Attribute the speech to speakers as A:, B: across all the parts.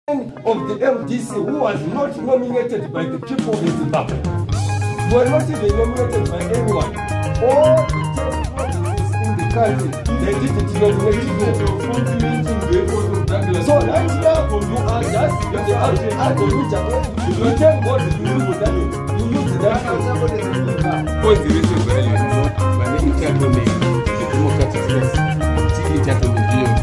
A: of the MDC who was not nominated by the people of Zimbabwe. Were not even nominated by anyone. All the 10 provinces in the country, they didn't nominate you. So right now, you are just you tell God you use that. You use that.
B: Because the reason why you know, when you tell me the democratic space, you tell me you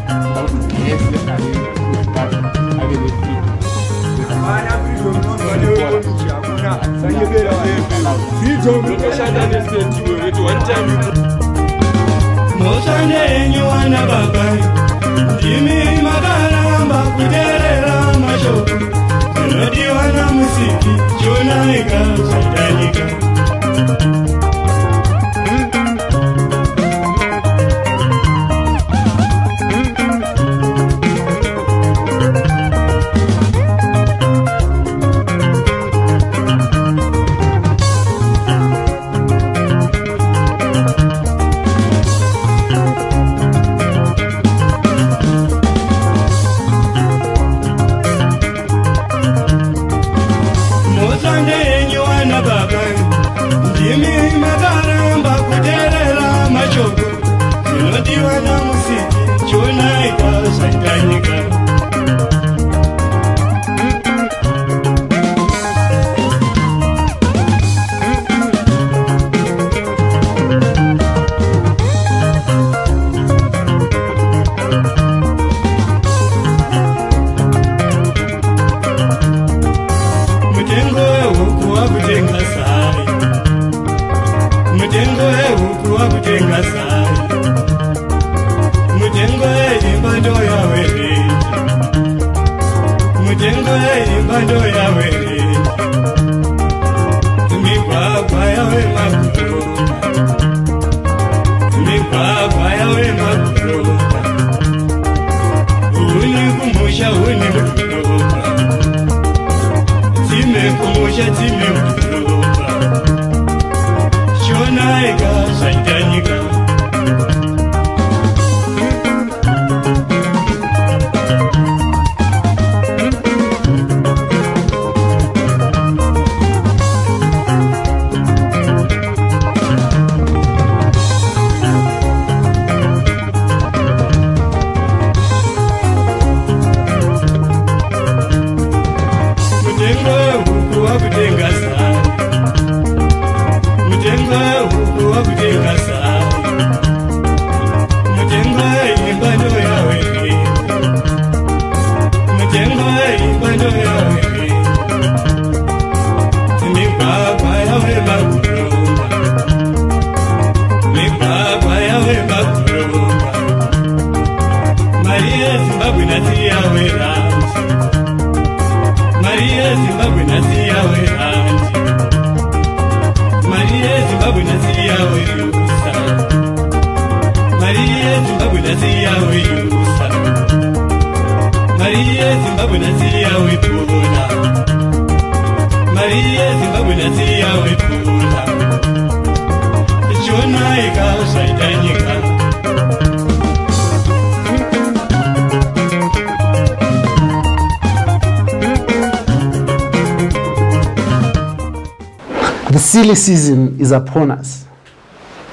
C: The silly season is upon us.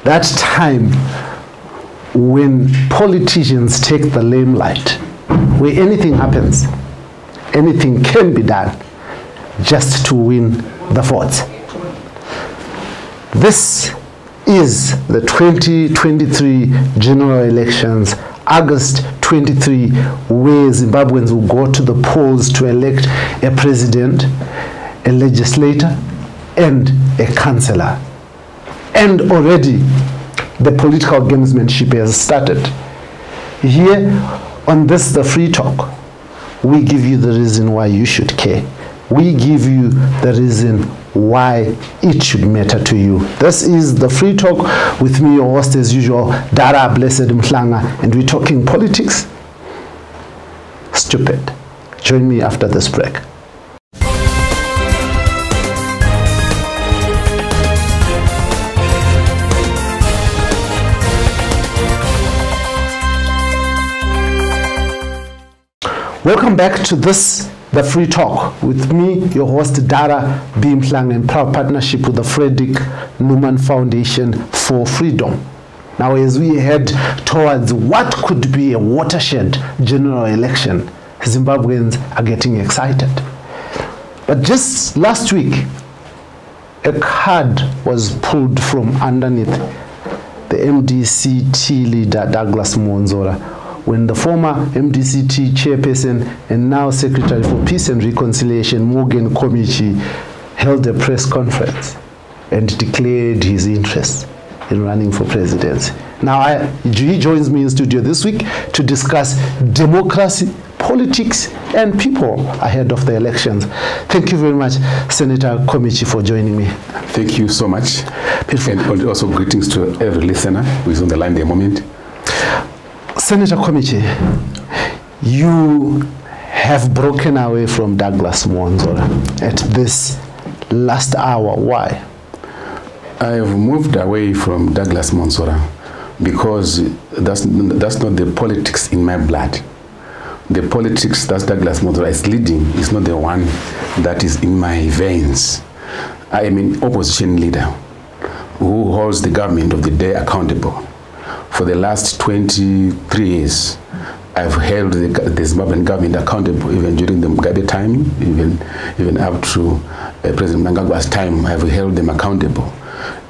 C: That time when politicians take the limelight, where anything happens, anything can be done just to win the votes. This is the 2023 general elections, August 23, where Zimbabweans will go to the polls to elect a president, a legislator, and a councillor. And already the political gamesmanship has started. Here on this, The Free Talk, we give you the reason why you should care. We give you the reason why it should matter to you. This is The Free Talk with me, your host as usual, Dara Blessed Mhlanga, and we're talking politics. Stupid. Join me after this break. Welcome back to this The Free Talk with me, your host Dara Bimhlang, in proud partnership with the Frederick Newman Foundation for Freedom. Now, as we head towards what could be a watershed general election, Zimbabweans are getting excited. But just last week, a card was pulled from underneath the MDCT leader Douglas Mwonzora when the former MDCT chairperson and now Secretary for Peace and Reconciliation, Morgan Komichi, held a press conference and declared his interest in running for presidency. Now, he joins me in studio this week to discuss democracy, politics, and people ahead of the elections. Thank you very much, Senator Komichi, for joining me.
B: Thank you so much.
C: Beautiful.
B: And also greetings to every listener who is on the line at the moment.
C: Senator Komichi, you have broken away from Douglas Mwonzora at this last hour. Why?
B: I have moved away from Douglas Mwonzora because that's not the politics in my blood. The politics that Douglas Mwonzora is leading is not the one that is in my veins. I am an opposition leader who holds the government of the day accountable. For the last 23 years, I've held the Zimbabwean government accountable, even during the Mugabe time, even up to President Mnangagwa's time, I've held them accountable.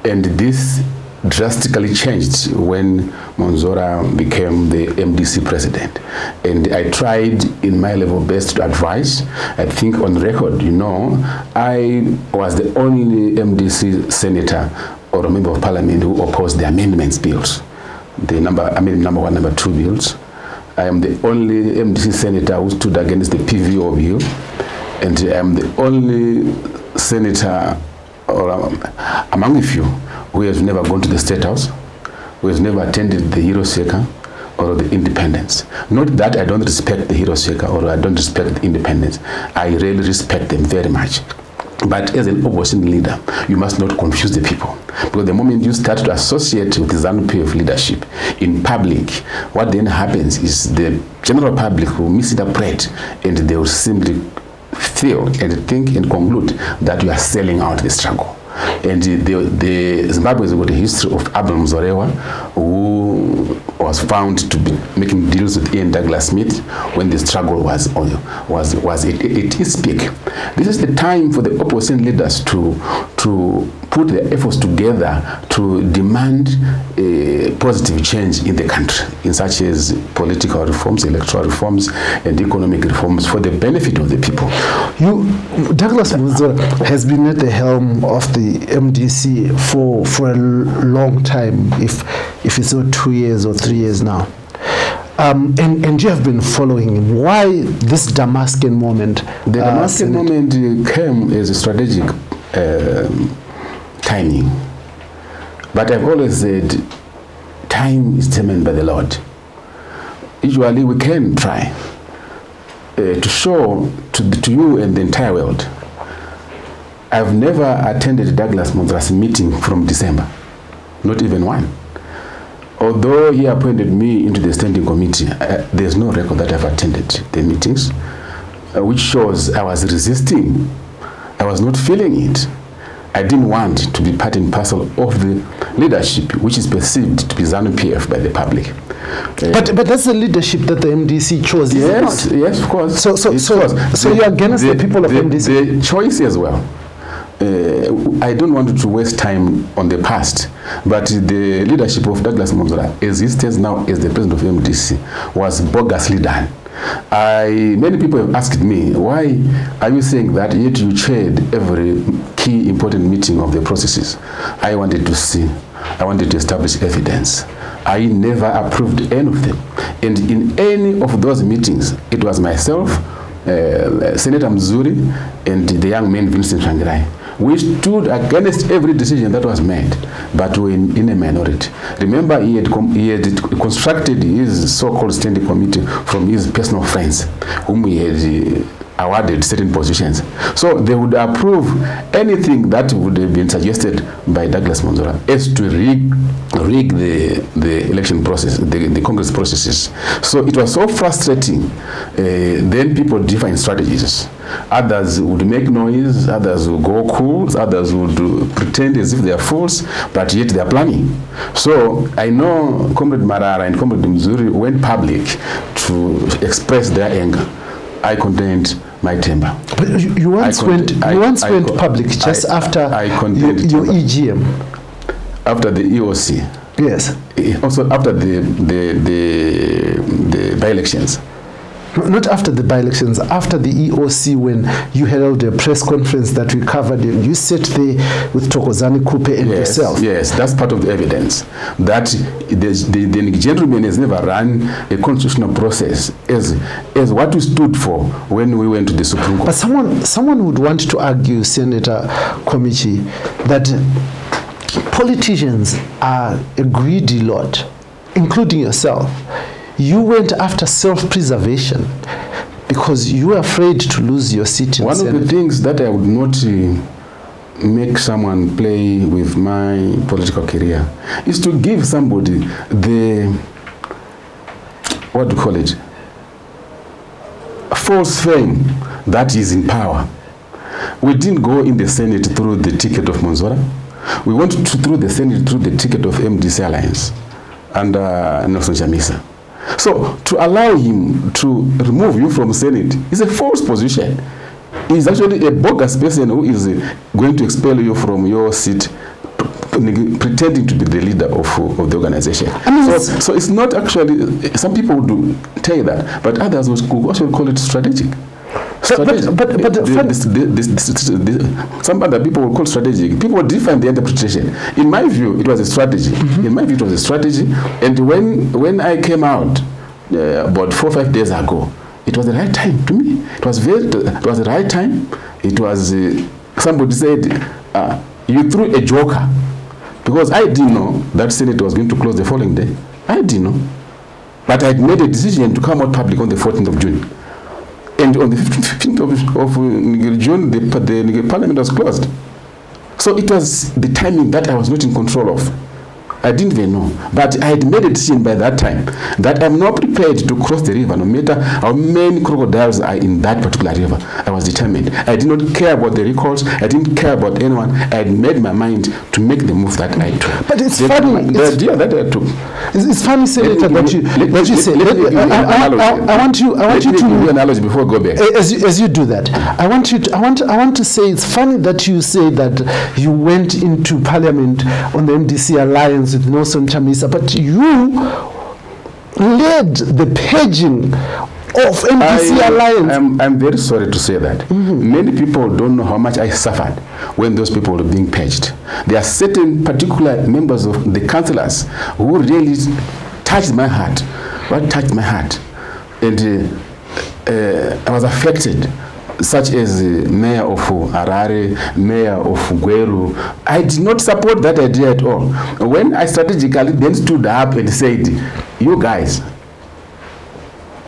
B: And this drastically changed when Mwonzora became the MDC president. And I tried in my level best to advise. I think on record, you know, I was the only MDC senator or a member of parliament who opposed the amendments bills. Number one, number two bills. I am the only MDC senator who stood against the PVO bill. And I am the only senator among a few who has never gone to the State House, who has never attended the Hero Shaker or the Independence. Not that I don't respect the Hero Shaker or I don't respect the Independence. I really respect them very much. But as an opposition leader, you must not confuse the people. Because the moment you start to associate with the ZANU-PF leadership in public, what then happens is the general public will misinterpret and they will simply feel and think and conclude that you are selling out the struggle. And the Zimbabwe has got a history of Abel Mzorewa, who was found to be making deals with Ian Douglas Smith when the struggle was at its peak. This is the time for the opposition leaders to put their efforts together to demand a positive change in the country, in such as political reforms, electoral reforms, and economic reforms for the benefit of the people.
C: Douglas Mwonzora has been at the helm of the MDC for a long time, if it's not 2 years or 3 years now. And you have been following him. Why this Damascus moment?
B: The Damascus moment came as a strategic timing. But I've always said, time is determined by the Lord. Usually we can try to show to you and the entire world. I've never attended Douglas Mwonzora's meeting from December, not even one. Although he appointed me into the standing committee, there's no record that I've attended the meetings, which shows I was resisting. I was not feeling it. I didn't want to be part and parcel of the leadership, which is perceived to be ZANU-PF by the public.
C: But that's the leadership that the MDC chose,
B: yes,
C: is it not?
B: Yes, of course.
C: So you're against the people of MDC?
B: The choice as well. I don't want to waste time on the past, but the leadership of Douglas Mwonzora, as he stands now as the president of MDC, was bogusly done. Many people have asked me, why are you saying that yet you chaired every key important meeting of the processes? I wanted to establish evidence. I never approved any of them. And in any of those meetings, it was myself, Senator Mzuri, and the young man Vincent Shangirai. We stood against every decision that was made, but we were in a minority. Remember, he had constructed his so-called standing committee from his personal friends, whom he had awarded certain positions. So they would approve anything that would have been suggested by Douglas Mwonzora as to rig the election process, the Congress processes. So it was so frustrating. Then people differ in strategies. Others would make noise, others would go cool, others would pretend as if they are fools, but yet they are planning. So I know Comrade Marara and Comrade Mzuri went public to express their anger. I contained my temper.
C: But you once went public just after your EGM.
B: After the EOC.
C: Yes.
B: Also after the by-elections.
C: Not after the by-elections, after the EOC, when you held a press conference that we covered, you sat there with Thokozani Kupe and yourself.
B: Yes, that's part of the evidence. That the gentleman has never run a constitutional process as what we stood for when we went to the Supreme Court.
C: But someone would want to argue, Senator Komichi, that politicians are a greedy lot, including yourself. You went after self-preservation because you were afraid to lose your seat in Senate.
B: One of the things that I would not make someone play with my political career is to give somebody the, what do you call it, a false fame that is in power. We didn't go in the Senate through the ticket of Mwonzora. We went through the Senate through the ticket of MDC Alliance and Nelson Chamisa. So to allow him to remove you from Senate is a false position. He's actually a bogus person who is going to expel you from your seat, pretending to be the leader of the organization. I mean, so it's not actually, some people would tell that, but others would actually call it strategic. Some other people will call strategic. People define the interpretation. In my view, it was a strategy. Mm-hmm. In my view, it was a strategy. And when I came out about 4 or 5 days ago, it was the right time to me. It was the right time. It was somebody said you threw a joker, because I didn't know that Senate was going to close the following day. I didn't know, but I had made a decision to come out public on the 14th of June. And on the 15th of June, the parliament was closed. So it was the timing that I was not in control of. I didn't even know. But I had made a decision by that time that I'm not prepared to cross the river, no matter how many crocodiles are in that particular river. I was determined. I did not care about the recalls. I didn't care about anyone. I had made my mind to make the move that I took.
C: But it's funny.
B: The idea that I took.
C: It's funny, Senator, that you say. I want you to
B: give you an analogy before I go back.
C: As you do that, I want to say it's funny that you say that you went into Parliament on the MDC Alliance with Nelson Chamisa, but you led the paging of MDC Alliance.
B: I'm very sorry to say that. Mm-hmm. Many people don't know how much I suffered when those people were being paged. There are certain particular members of the councillors who really touched my heart. What touched my heart? And I was affected, such as Mayor of Harare, Mayor of Gweru. I did not support that idea at all. When I strategically then stood up and said, you guys,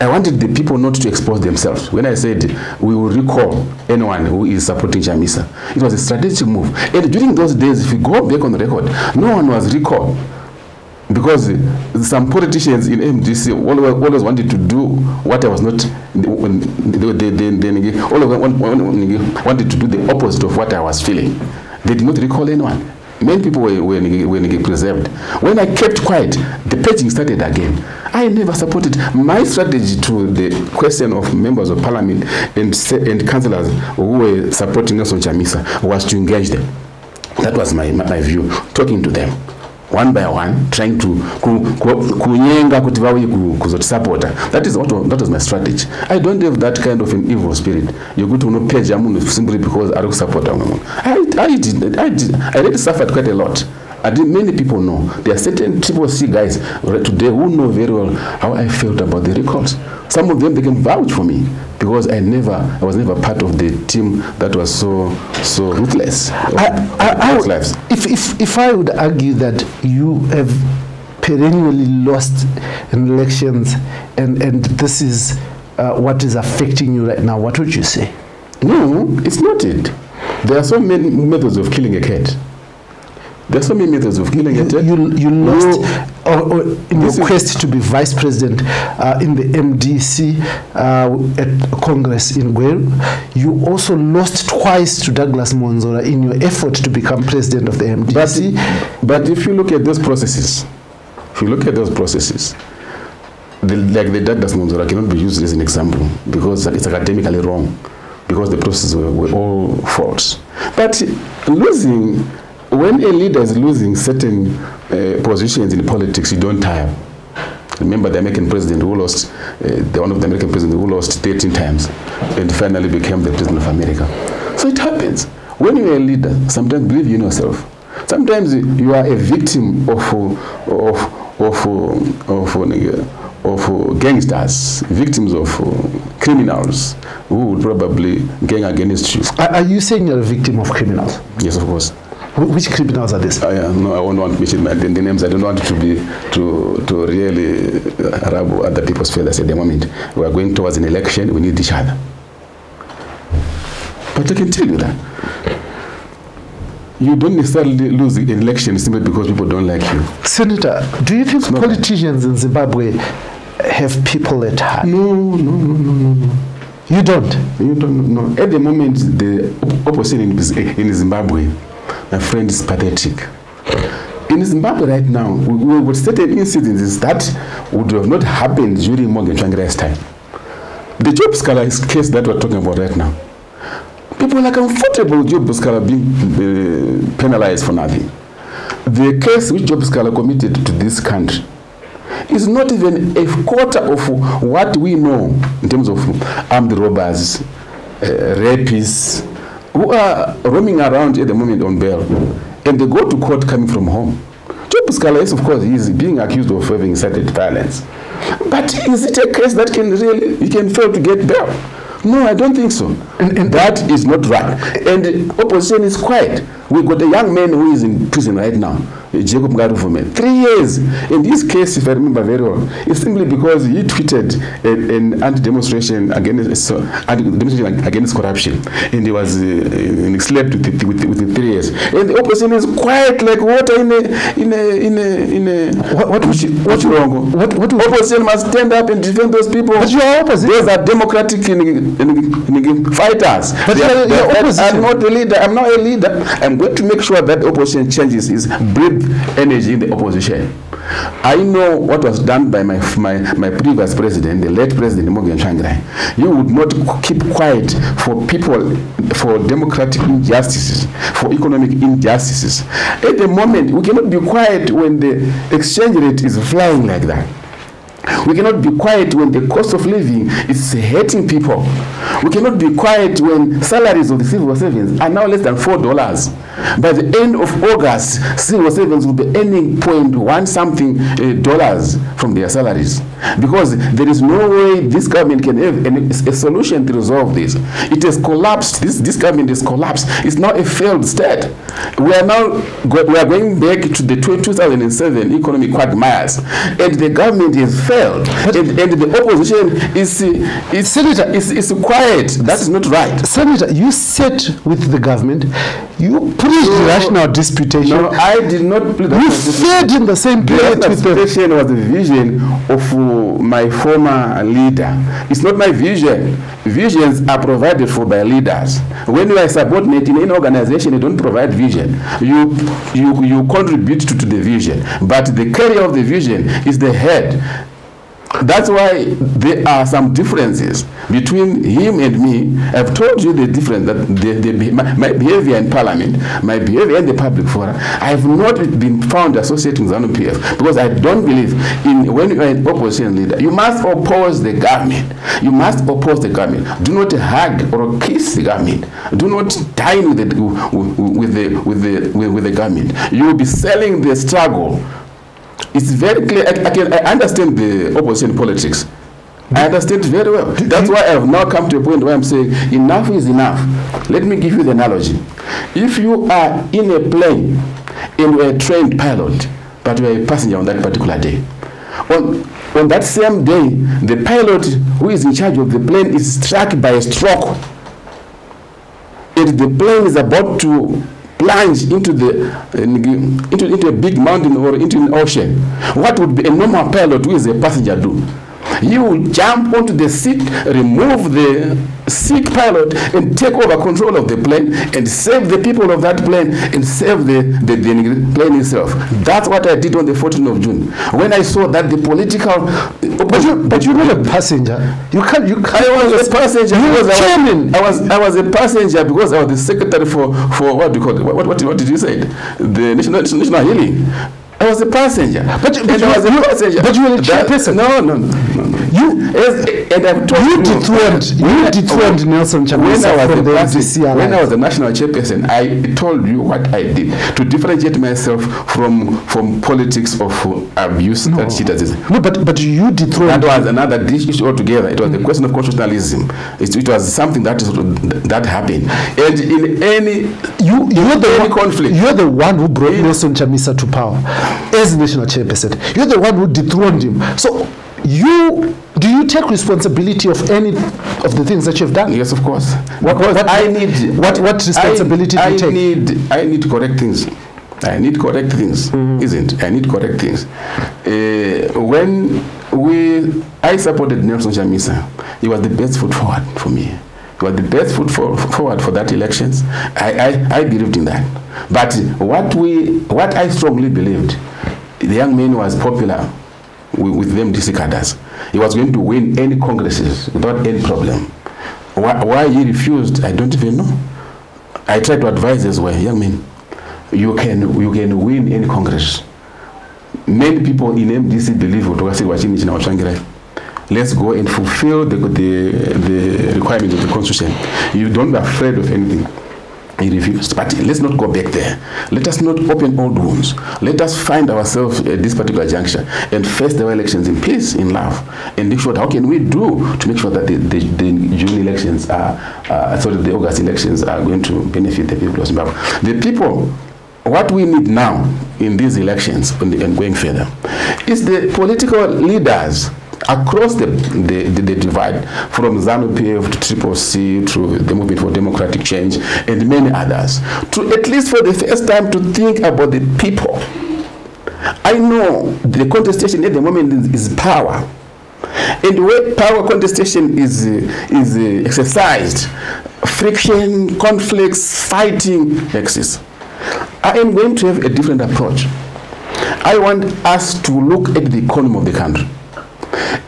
B: I wanted the people not to expose themselves. When I said we will recall anyone who is supporting Chamisa, it was a strategic move. And during those days, if you go back on the record, no one was recalled, because some politicians in MDC always wanted to do what I was not. They wanted to do the opposite of what I was feeling. They did not recall anyone. Many people were preserved. When I kept quiet, the paging started again. I never supported. My strategy to the question of members of parliament and councillors who were supporting Nelson Chamisa was to engage them. That was my view, talking to them one by one, trying to kunyenga kuti vauye kuzotisupport. That was my strategy. I don't have that kind of an evil spirit. You go to no page simply because I don't support them. I really suffered quite a lot. Many people know. There are certain people see guys today who know very well how I felt about the recalls. Some of them, they can vouch for me, because I was never part of the team that was so ruthless. If
C: I would argue that you have perennially lost in elections, and this is what is affecting you right now, what would you say?
B: No, it's not it. There are so many methods of killing a cat. There are so many methods of killing a cat.
C: You lost in your quest to be vice president in the MDC at Congress in Gweru. You also lost twice to Douglas Mwonzora in your effort to become president of the MDC.
B: But if you look at those processes, like the Douglas Mwonzora cannot be used as an example because it's academically wrong, because the processes were all false. But losing, when a leader is losing certain positions in politics, you don't tire. Remember the American president who lost, one of the American presidents who lost 13 times and finally became the president of America. So it happens. When you're a leader, sometimes believe in yourself. Sometimes you are a victim of gangsters, victims of criminals who would probably gang against you.
C: Are you saying you're a victim of criminals?
B: Yes, of course.
C: Which criminals are these?
B: No, I won't want to mention the names. I don't want to really rub other people's feathers at the moment. We are going towards an election. We need each other. But I can tell you that you don't necessarily lose an election simply because people don't like you.
C: Senator, do you think politicians in Zimbabwe have people at heart?
B: No.
C: You don't?
B: You don't, no. At the moment, the opposition in Zimbabwe, my friend, is pathetic. In Zimbabwe right now, we would certain incidents that would have not happened during Morgan Tsvangirai's time. The job scholar case that we're talking about right now, people are comfortable with Job Scholar being penalized for nothing. The case which Job Scholar committed to this country is not even a quarter of what we know in terms of armed robbers, rapists, who are roaming around at the moment on bail, and they go to court coming from home. Job Scholar, yes, of course, he is being accused of having incited violence. But is it a case that you can fail to get bail? No, I don't think so. And that is not right. And the opposition is quiet. We've got a young man who is in prison right now, Jacob Ngaruvume, 3 years. In this case, if I remember very well, it's simply because he tweeted an anti-demonstration against corruption, and he was enslaved with 3 years. And the opposition is quiet like water what's wrong? What opposition must stand up and defend those people. But you are opposition. Those are democratic fighters. But I'm not a leader. I'm not a leader. I'm going to make sure that the opposition changes its breathe energy in the opposition. I know what was done by my previous president, the late president Morgan Tsvangirai. You would not keep quiet for people, for democratic injustices, for economic injustices. At the moment, we cannot be quiet when the exchange rate is flying like that. We cannot be quiet when the cost of living is hurting people. We cannot be quiet when salaries of the civil servants are now less than $4. By the end of August, civil servants will be earning $0.1 something from their salaries. Because there is no way this government can have a solution to resolve this. It has collapsed. This government has collapsed. It's now a failed state. We are going back to the 2007 economic quagmires, and the government has failed. And the opposition is quiet. That is not right.
C: Senator, you sat with the government. You preached rational disputation.
B: No, I did not plead
C: you fed in the same plate with the
B: disputation was the vision of my former leader. It's not my vision. Visions are provided for by leaders. When you are subordinate in any organization, you don't provide vision. You contribute to the vision. But the carrier of the vision is the head. That's why there are some differences between him and me. I've told you the difference, that my behavior in parliament, my behavior in the public forum, I have not been found associating with ZANU-PF because I don't believe when you are an opposition leader, you must oppose the government. You must oppose the government. Do not hug or kiss the government. Do not dine with the government. You will be selling the struggle. It's very clear. I understand the opposition politics. I understand very well. That's why I have now come to a point where I'm saying enough is enough. Let me give you the analogy. If you are in a plane and you are a trained pilot, but you are a passenger on that particular day, On that same day, the pilot who is in charge of the plane is struck by a stroke. And the plane is about to plunge into into a big mountain or into an ocean. What would be a normal pilot who is a passenger do? You jump onto the seat, remove the sick pilot, and take over control of the plane and save the people of that plane and save the plane itself. That's what I did on the 14th of June. When I saw that the political...
C: But you're not a passenger. You can't.
B: I was a passenger. I was a passenger because I was the secretary for what do you call it? What did you say? The national healing. I was a passenger. But you were a chairperson. No. And I've told you dethroned Nelson Chamisa from the MDC Alliance. When I was the national chairperson, I told you what I did to differentiate myself from politics of abuse and citizenship.
C: No, but you dethroned.
B: That was another issue altogether. It was the question of constitutionalism. It was something that happened. And in any conflict,
C: you're the one who brought Nelson Chamisa to power as national chairperson. You're the one who dethroned him. So do you take responsibility of any of the things that you've done?
B: Yes, of course.
C: What responsibility do you take?
B: I need to correct things. I need correct things, isn't it? I need correct things. When I supported Nelson Chamisa, he was the best foot forward for me. He was the best foot forward for that elections. I believed in that. But what I strongly believed, the young man was popular with them MDC cadres. He was going to win any congresses without any problem. Why he refused, I don't even know. I tried to advise as well, young men, you can win any congress. Many people in MDC believe let's go and fulfill the requirements of the constitution. You don't be afraid of anything. He refused. But let's not go back there. Let us not open old wounds. Let us find ourselves at this particular juncture and face the elections in peace, in love, and make sure how can we do to make sure that the June elections the August elections are going to benefit the people of Zimbabwe. The people, what we need now in these elections and going further is the political leaders across the divide, from ZANU-PF to Triple C to the Movement for Democratic Change and many others, to at least for the first time to think about the people. I know the contestation at the moment is power, and where power contestation is exercised, friction, conflicts, fighting exists. I am going to have a different approach. I want us to look at the economy of the country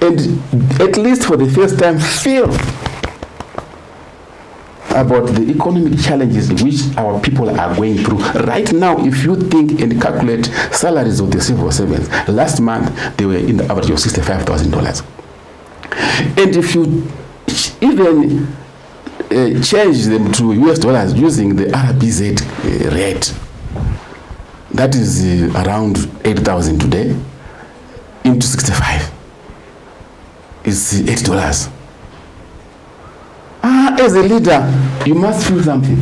B: and at least for the first time feel about the economic challenges which our people are going through. Right now, if you think and calculate salaries of the civil servants, last month they were in the average of $65,000. And if you even change them to US dollars using the RBZ rate, that is around 8,000 today, into 65. Is $8. As a leader, you must feel something.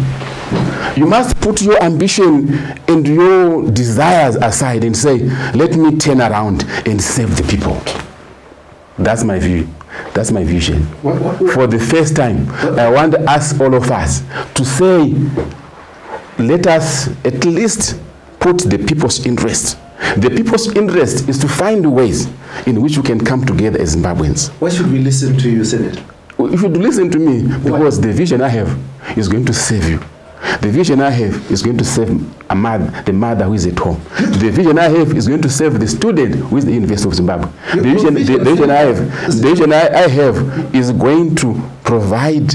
B: You must put your ambition and your desires aside and say, let me turn around and save the people. That's my view. That's my vision. For the first time, I want to ask all of us to say, let us at least put the people's interest. The people's interest is to find ways in which we can come together as Zimbabweans.
C: Why should we listen to you, Senator?
B: You should listen to me because the vision I have is going to save you. The vision I have is going to save the mother who is at home. The vision I have is going to save the student who is the University of Zimbabwe. The vision I have is going to provide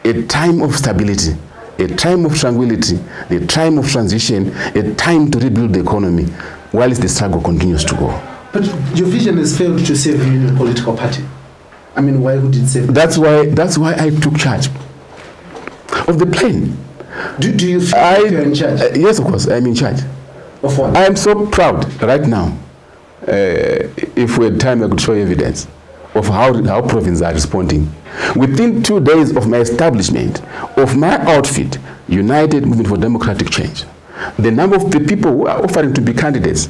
B: a time of stability, a time of tranquility, a time of transition, a time to rebuild the economy, whilst the struggle continues to go.
C: But your vision has failed to save you in a political party. I mean, why would it save?
B: That's why I took charge of the plane.
C: Do you feel you're in charge?
B: Yes, of course, I'm in charge.
C: Of what?
B: I am so proud right now. If we had time, I could show you evidence of how provinces are responding. Within 2 days of my establishment, of my outfit, United Movement for Democratic Change, the number of the people who are offering to be candidates,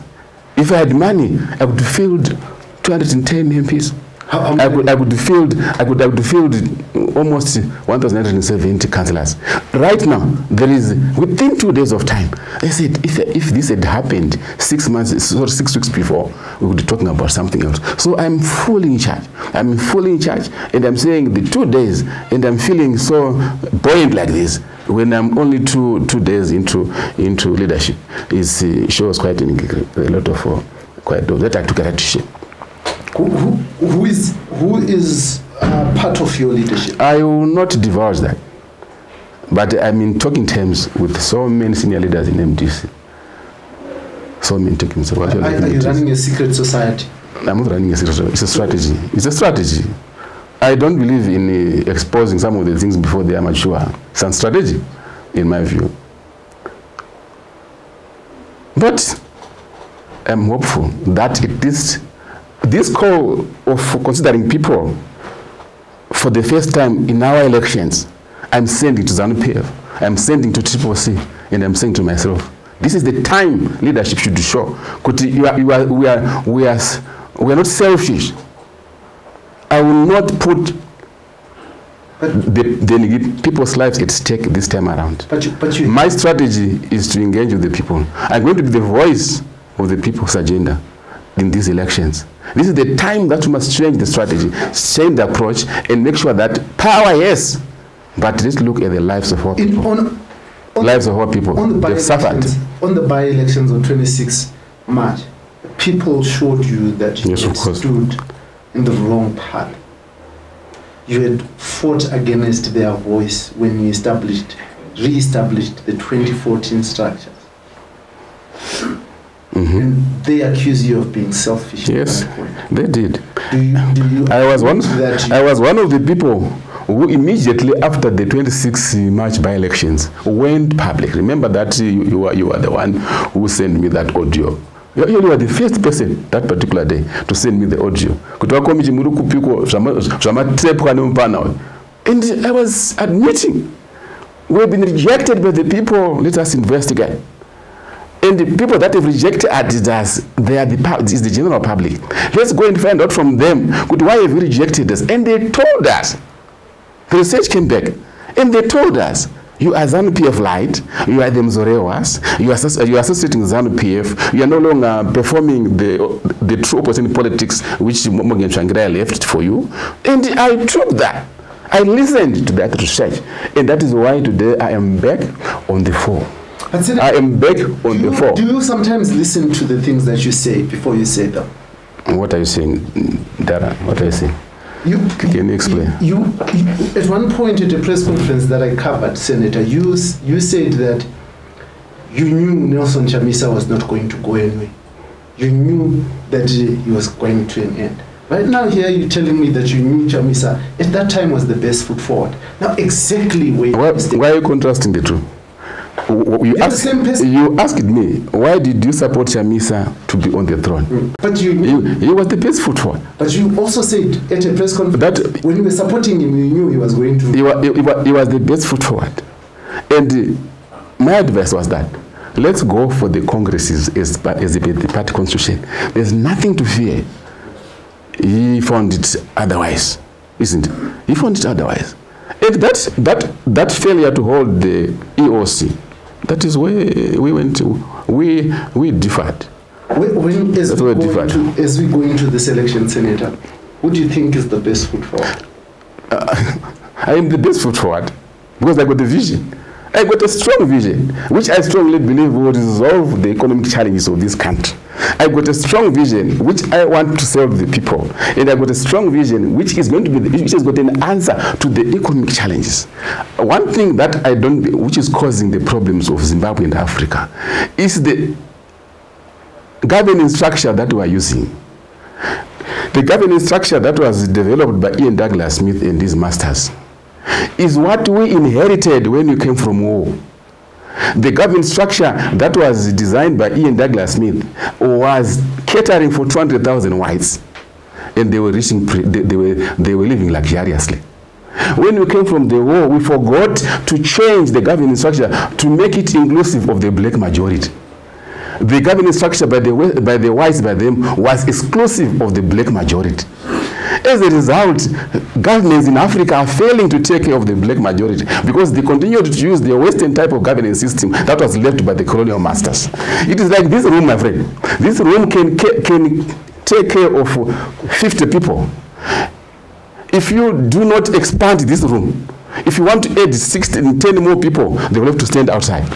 B: if I had money, I would field 210 MPs. I could field almost 1,970 councillors. Right now, there is, within 2 days of time, I said, if this had happened 6 weeks before, we would be talking about something else. So I'm fully in charge. I'm fully in charge, and I'm saying the 2 days, and I'm feeling so buoyant like this when I'm only two days into leadership. It shows quite a lot of that I took a shape.
C: Who is part of your leadership?
B: I will not divulge that, but I'm in talking terms with so many senior leaders in MDC. So many talking terms.
C: Are you running a secret society?
B: I'm not running a secret society. It's a strategy. It's a strategy. I don't believe in exposing some of the things before they are mature. It's a strategy, in my view. But I'm hopeful that this call of considering people for the first time in our elections, I'm sending to ZANU-PF, I'm sending to CCC, and I'm saying to myself, this is the time leadership should show. We are not selfish. I will not put the people's lives at stake this time around. My strategy is to engage with the people. I'm going to be the voice of the people's agenda in these elections. This is the time that we must change the strategy, change the approach, and make sure that power, yes, but let's look at the lives of our people. Lives of our people. They've suffered.
C: On the by-elections on 26 March, people showed you that you had stood in the wrong path. You had fought against their voice when you re-established the 2014 structures. And they accuse you of being selfish.
B: Yes, they did.
C: I
B: was one of the people who immediately after the 26 March by-elections went public. Remember that you were the one who sent me that audio. You were the first person that particular day to send me the audio. And I was admitting, we've been rejected by the people, let us investigate. And the people that have rejected us, they are the general public. Let's go and find out from them, why have you rejected us? And they told us, the research came back, and they told us, you are ZANU-PF light, you are the Mzorewas, you are associating ZANU-PF, you are no longer performing the true opposition politics which Morgan Tsvangirai left for you. And I took that. I listened to that research, and that is why today I am back on the fore. I am back on the fore.
C: Do you sometimes listen to the things that you say before you say them?
B: What are you saying, Dara? What are you saying? Can you explain?
C: At one point at a press conference that I covered, Senator, you said that you knew Nelson Chamisa was not going to go anyway. You knew that he was going to an end. Right now here you're telling me that you knew Chamisa at that time was the best foot forward. Now exactly where
B: why are you contrasting the two? You asked me, why did you support Chamisa to be on the throne?
C: But you knew
B: he was the best foot forward.
C: But you also said at a press conference that when you were supporting him, you knew he was going to.
B: He was the best foot forward. And my advice was that let's go for the congresses as the party constitution. There's nothing to fear. He found it otherwise, isn't it? He found it otherwise. And that failure to hold the EOC, that is where we went to, we differed.
C: As we go into this election, Senator, who do you think is the best foot forward?
B: I am the best foot forward because I got the vision. I got a strong vision, which I strongly believe will resolve the economic challenges of this country. I got a strong vision, which I want to serve the people. And I got a strong vision, which is going to be, which has got an answer to the economic challenges. One thing that which is causing the problems of Zimbabwe and Africa, is the governing structure that we are using. The governing structure that was developed by Ian Douglas Smith and his masters is what we inherited when we came from war. The governing structure that was designed by Ian Douglas Smith was catering for 200,000 whites, and they were living luxuriously. When we came from the war, we forgot to change the governing structure to make it inclusive of the black majority. the governing structure by the whites, by them, was exclusive of the black majority. As a result, governments in Africa are failing to take care of the black majority because they continued to use the Western type of governance system that was left by the colonial masters. It is like this room, my friend. This room can take care of 50 people. If you do not expand this room, if you want to add 10 more people, they will have to stand outside.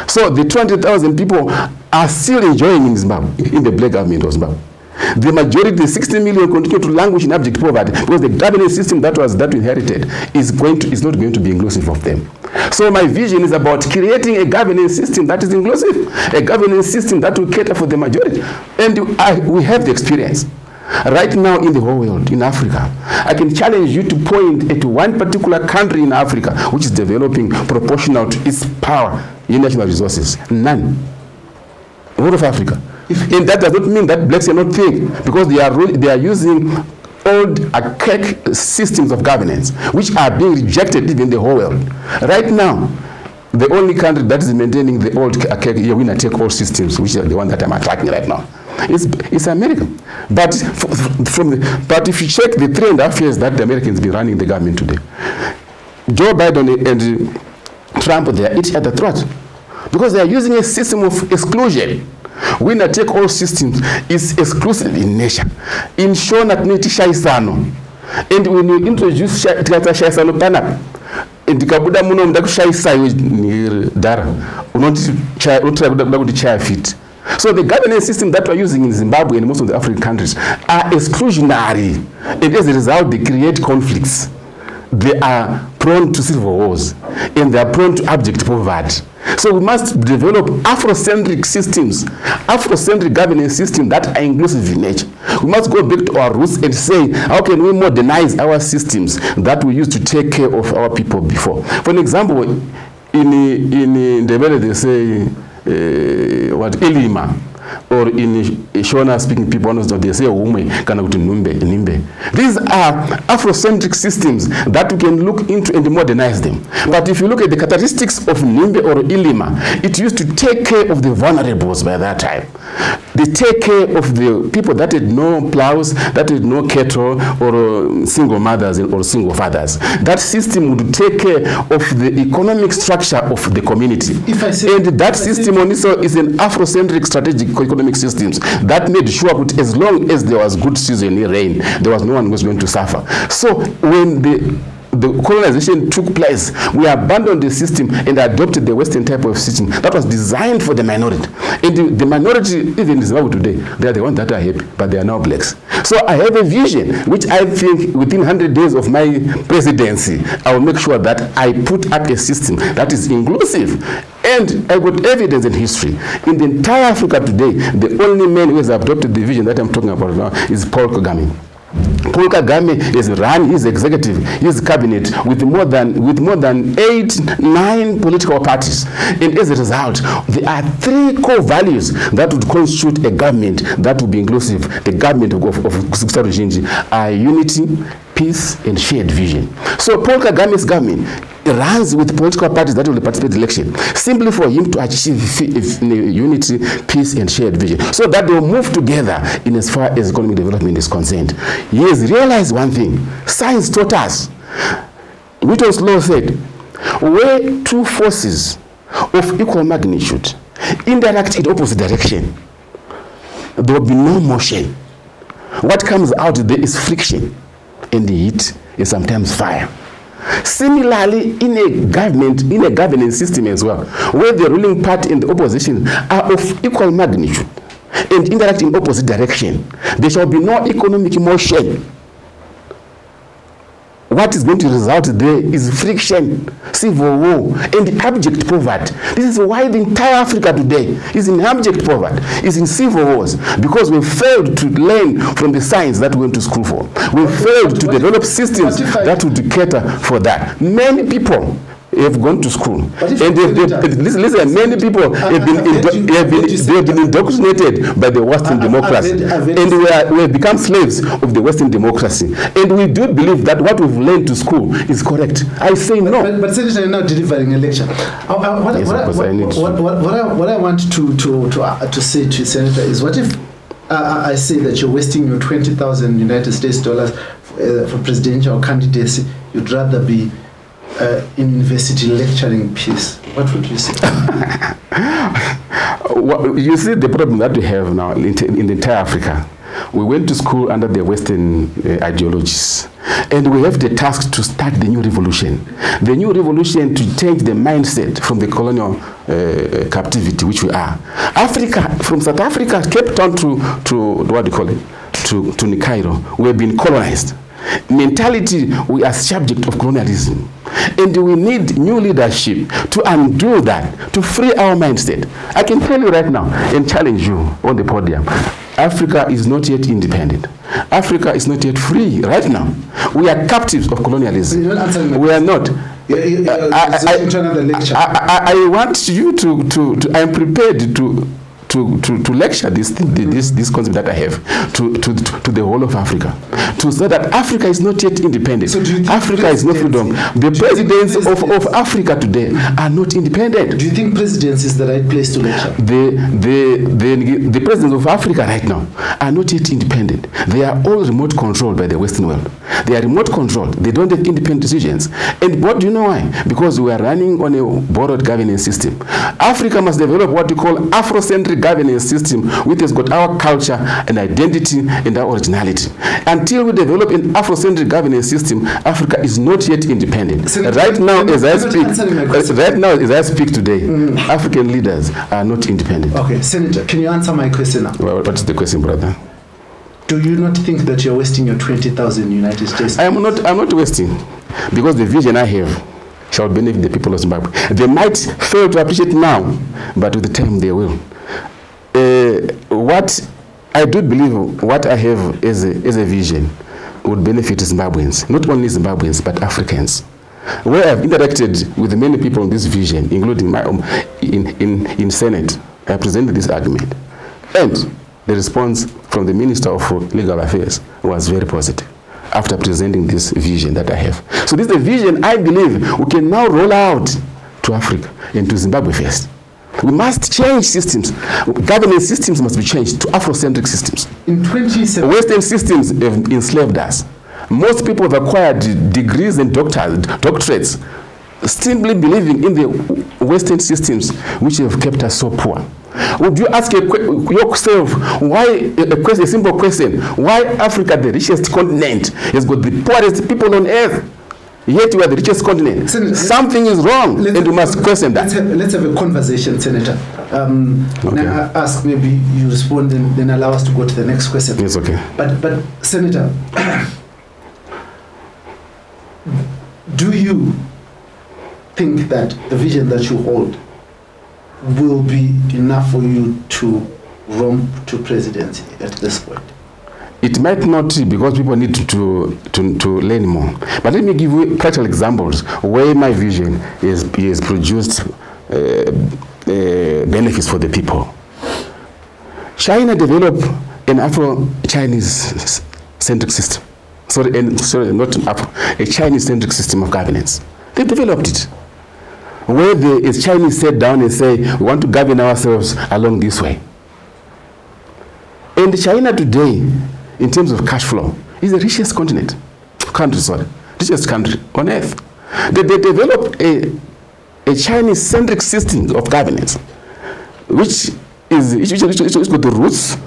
B: So the 200,000 people are still enjoying in Zimbabwe, in the black government of Zimbabwe. The majority, the 60 million, continue to languish in abject poverty because the governance system that we inherited is not going to be inclusive of them. So my vision is about creating a governance system that is inclusive, a governance system that will cater for the majority. And we have the experience. Right now in the whole world, in Africa, I can challenge you to point at one particular country in Africa which is developing proportional to its power in national resources. None. The whole of Africa. And that does not mean that blacks cannot think, because they are using old archaic systems of governance which are being rejected even in the whole world. Right now, the only country that is maintaining the old archaic winner take all systems, which are the one that I'm attacking right now, is America. But if you check the 3.5 years that the Americans be running the government today, Joe Biden and Trump, they are each at the throat because they are using a system of exclusion. Winner take all systems is exclusive in nature. In Shona Tniti Shaisano. And when you introduce Shaisano Pana, and the Kabuda Muno Shaisai Dara, fit. So the governance system that we're using in Zimbabwe and most of the African countries are exclusionary. And as a result, they create conflicts. They are prone to civil wars, and they are prone to abject poverty. So we must develop Afrocentric systems, Afrocentric governance systems that are inclusive in nature. We must go back to our roots and say, how can we modernize our systems that we used to take care of our people before? For an example, in the valley they say, Elima, or in Shona speaking people, they say Nimbe. These are Afrocentric systems that we can look into and modernize them. But if you look at the characteristics of Nimbe or Ilima, it used to take care of the vulnerables by that time. They take care of the people that had no plows, that had no cattle, or single mothers or single fathers. That system would take care of the economic structure of the community. And that system also is an Afrocentric strategic economic systems that made sure that as long as there was good season rain, there was no one who was going to suffer. So when the colonization took place, we abandoned the system and adopted the Western type of system that was designed for the minority. And the minority, even in Zimbabwe today, they are the ones that are happy, but they are now blacks. So I have a vision, which I think within 100 days of my presidency, I will make sure that I put up a system that is inclusive. And I got evidence in history. In the entire Africa today, the only man who has adopted the vision that I'm talking about now is Paul Kagame. Paul Kagame has run his executive, his cabinet with more than 8-9 political parties. And as a result, there are 3 core values that would constitute a government that would be inclusive. The government of Kusuksa are unity, peace, and shared vision. So Paul Kagame's government runs with political parties that will participate in the election, simply for him to achieve unity, peace, and shared vision, so that they will move together in as far as economic development is concerned. He has realized one thing. Science taught us. Newton's law said, where 2 forces of equal magnitude interact in opposite direction, there will be no motion. What comes out there is friction, and the heat is sometimes fire. Similarly, in a governance system as well, where the ruling party and the opposition are of equal magnitude and interact in opposite direction, there shall be no economic motion. What is going to result there is friction, civil war, and abject poverty. This is why the entire Africa today is in abject poverty, is in civil wars, because we failed to learn from the science that we went to school for. We failed to develop systems that would cater for that. Many people have gone to school, and listen, many people have been indoctrinated by the Western democracy, and we have become slaves of the Western democracy. And we do believe that what we've learned to school is correct. I say no.
C: But Senator, you're not delivering a lecture. What I want to say to you, Senator, is what if I say that you're wasting your 20,000 United States dollars for presidential candidacy? You'd rather be in university lecturing peace. What would you say?
B: Well, you see the problem that we have now in the entire Africa. We went to school under the Western ideologies, and we have the task to start the new revolution. The new revolution to change the mindset from the colonial captivity which we are. Africa, from South Africa, Cape Town to what do you call it? To Cairo, we have been colonized. Mentality, we are subject of colonialism, and we need new leadership to undo that, to free our mindset. I can tell you right now and challenge you on the podium, Africa is not yet independent. Africa is not yet free right now. We are captives of colonialism. We are not. I want you to I am prepared to lecture this concept that I have to the whole of Africa, to say that Africa is not yet independent. So Africa is not freedom. The presidents of Africa today are not independent.
C: Do you think presidents is the right place to lecture?
B: The presidents of Africa right now are not yet independent. They are all remote controlled by the Western world. They are remote controlled. They don't have independent decisions. And what do you know why? Because we are running on a borrowed governance system. Africa must develop what we call Afrocentric governance system, which has got our culture and identity and our originality. Until we develop an Afrocentric governance system, Africa is not yet independent. Senator, right now, as I speak today, African leaders are not independent.
C: Okay, Senator, can you answer my question now?
B: Well, what's the question, brother?
C: Do you not think that you're wasting your 20,000 United States?
B: I'm not wasting, because the vision I have shall benefit the people of Zimbabwe. They might fail to appreciate now, but with the time they will. What I do believe, what I have as a vision would benefit Zimbabweans, not only Zimbabweans, but Africans. Where I've interacted with many people on this vision, including my in Senate, I presented this argument. And the response from the Minister of Legal Affairs was very positive after presenting this vision that I have. So this is the vision I believe we can now roll out to Africa and to Zimbabwe first. We must change systems. Governance systems must be changed to Afrocentric systems.
C: In 2017,
B: Western systems have enslaved us. Most people have acquired degrees and doctorates, simply believing in the Western systems which have kept us so poor. Would you ask yourself why a simple question? Why Africa, the richest continent, has got the poorest people on earth? Yet we are the richest continent. Senator, something is wrong, and we must question that.
C: Let's have a conversation, Senator.
B: Okay.
C: Now I ask, maybe you respond, and then allow us to go to the next question.
B: Yes, okay.
C: But Senator, do you think that the vision that you hold will be enough for you to run to presidency at this point?
B: It might not, because people need to learn more. But let me give you practical examples where my vision is produced benefits for the people. China developed an Afro-Chinese centric system. Sorry, not an Afro, a Chinese centric system of governance. They developed it. Where the Chinese sat down and say, we want to govern ourselves along this way. And China today, in terms of cash flow, is the richest richest country on earth. They developed a Chinese-centric system of governance, which got the roots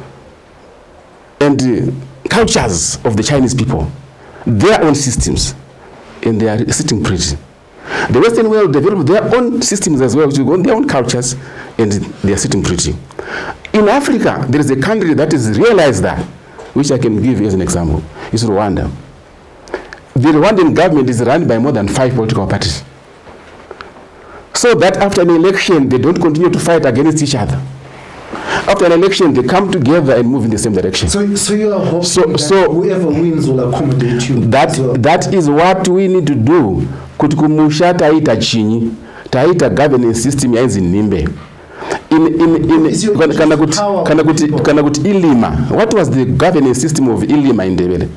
B: and the cultures of the Chinese people, their own systems, and they are sitting pretty. The Western world developed their own systems as well, which have their own cultures, and they are sitting pretty. In Africa, there is a country that has realized that, which I can give you as an example, is Rwanda. The Rwandan government is run by more than 5 political parties. So that after an election, they don't continue to fight against each other. After an election, they come together and move in the same direction.
C: So you are hoping that whoever wins will accommodate you?
B: That is what we need to do kuti kumusha taita chinyi, taita governance system yainzi nimbe. Kana kuti Ilima, what was the governance system of Ilima in Ndebele,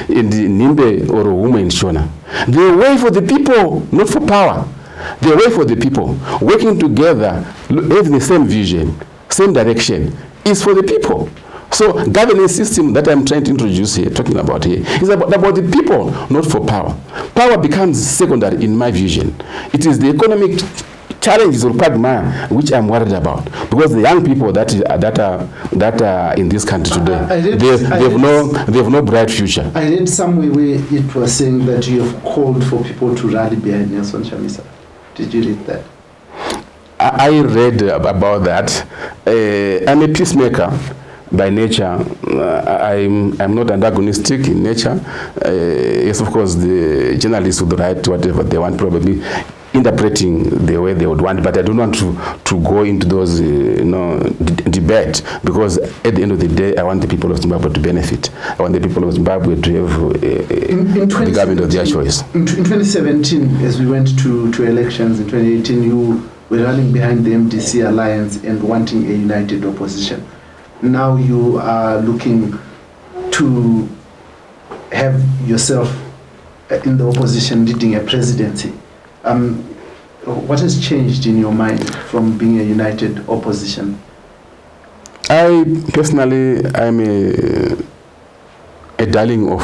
B: in the Nimbe or Ume in Shona? They were for the people, not for power. They were for the people, working together, having the same vision, same direction, is for the people. So governance system that I'm trying to introduce here, talking about here, is about the people, not for power. Power becomes secondary in my vision. It is the economic challenges of Padma which I'm worried about, because the young people that are in this country today, they have no bright future.
C: I read somewhere where it was saying that you have called for people to rally behind Nelson Chamisa. Did you read that?
B: I read about that. I'm a peacemaker by nature. I'm not antagonistic in nature. Yes, of course, the journalists would write whatever they want, probably interpreting the way they would want, but I don't want to go into those debate, because at the end of the day, I want the people of Zimbabwe to benefit. I want the people of Zimbabwe to have the government of their choice.
C: In 2017, as we went to elections in 2018, you were rallying behind the MDC Alliance and wanting a united opposition. Now you are looking to have yourself in the opposition leading a presidency. What has changed in your mind from being a united opposition?
B: I personally, I'm a darling of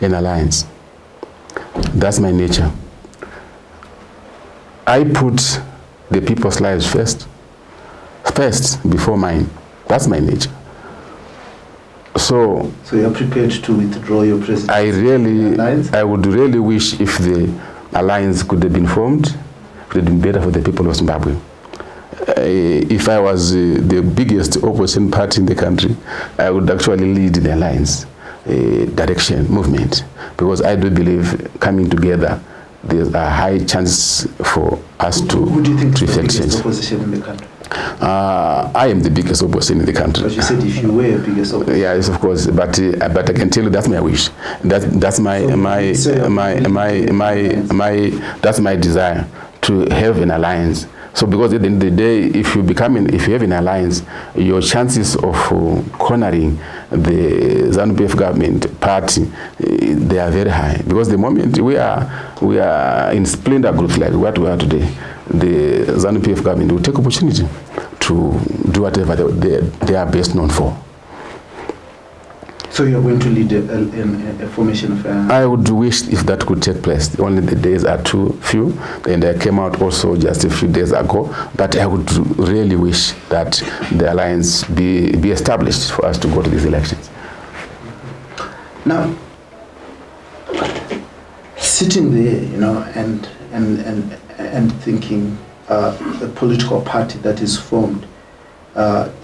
B: an alliance. That's my nature. I put the people's lives first before mine. That's my nature. So
C: you're prepared to withdraw your presidency?
B: I would really wish if the alliance could have been formed, it would have been better for the people of Zimbabwe. If I was the biggest opposition party in the country, I would actually lead the alliance direction movement, because I do believe coming together, there's a high chance for us to
C: Who do you think is the biggest
B: change.
C: opposition in the country?
B: I am the biggest opposition in the country.
C: But you said if you were the biggest opposition.
B: Yes, of course. But I can tell you that's my wish. That's my desire to have an alliance. So because at the end of the day, if you have an alliance, your chances of cornering the ZANU-PF government party, they are very high. Because the moment we are in splinter groups like what we are today, the ZANU-PF government will take opportunity to do whatever they are best known for.
C: So you're going to lead a formation of
B: I would wish if that could take place. Only the days are too few, and I came out also just a few days ago, but I would really wish that the alliance be established for us to go to these elections.
C: Now, sitting there, and thinking a political party that is formed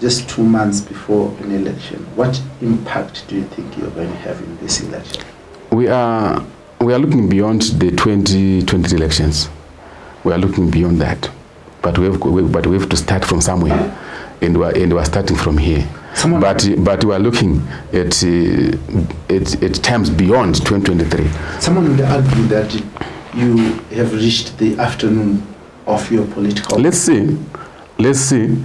C: just 2 months before an election, what impact do you think you're going to have in this election?
B: We are looking beyond the 2020 elections. We are looking beyond that, but we have to start from somewhere, and we are starting from here. But we are looking at times beyond 2023.
C: Someone would argue that you have reached the afternoon of your political.
B: Let's see.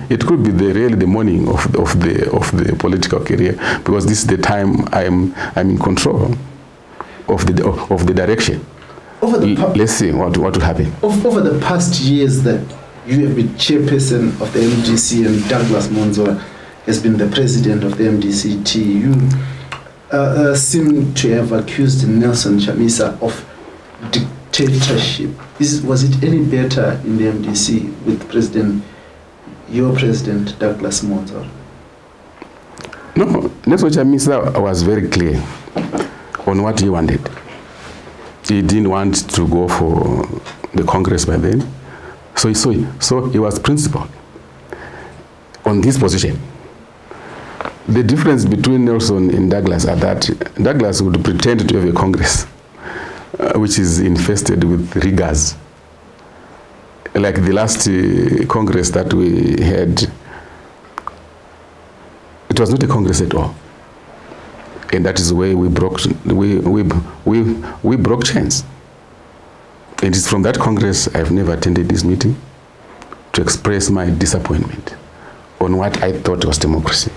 B: It could be really the morning of the political career, because this is the time I'm in control of the direction. Let's see what will happen.
C: Over the past years that you have been chairperson of the MDC and Douglas Mwonzora has been the president of the MDCT, you seem to have accused Nelson Chamisa of dictatorship. Was it any better in the MDC with your president, Douglas Mwonzora?
B: No, Nelson Chamisa was very clear on what he wanted. He didn't want to go for the Congress by then. So he was principled on this position. The difference between Nelson and Douglas are that Douglas would pretend to have a Congress which is infested with rigors. Like the last Congress that we had, it was not a Congress at all, and that is where we broke chains. It is from that Congress I've never attended this meeting to express my disappointment on what I thought was democracy.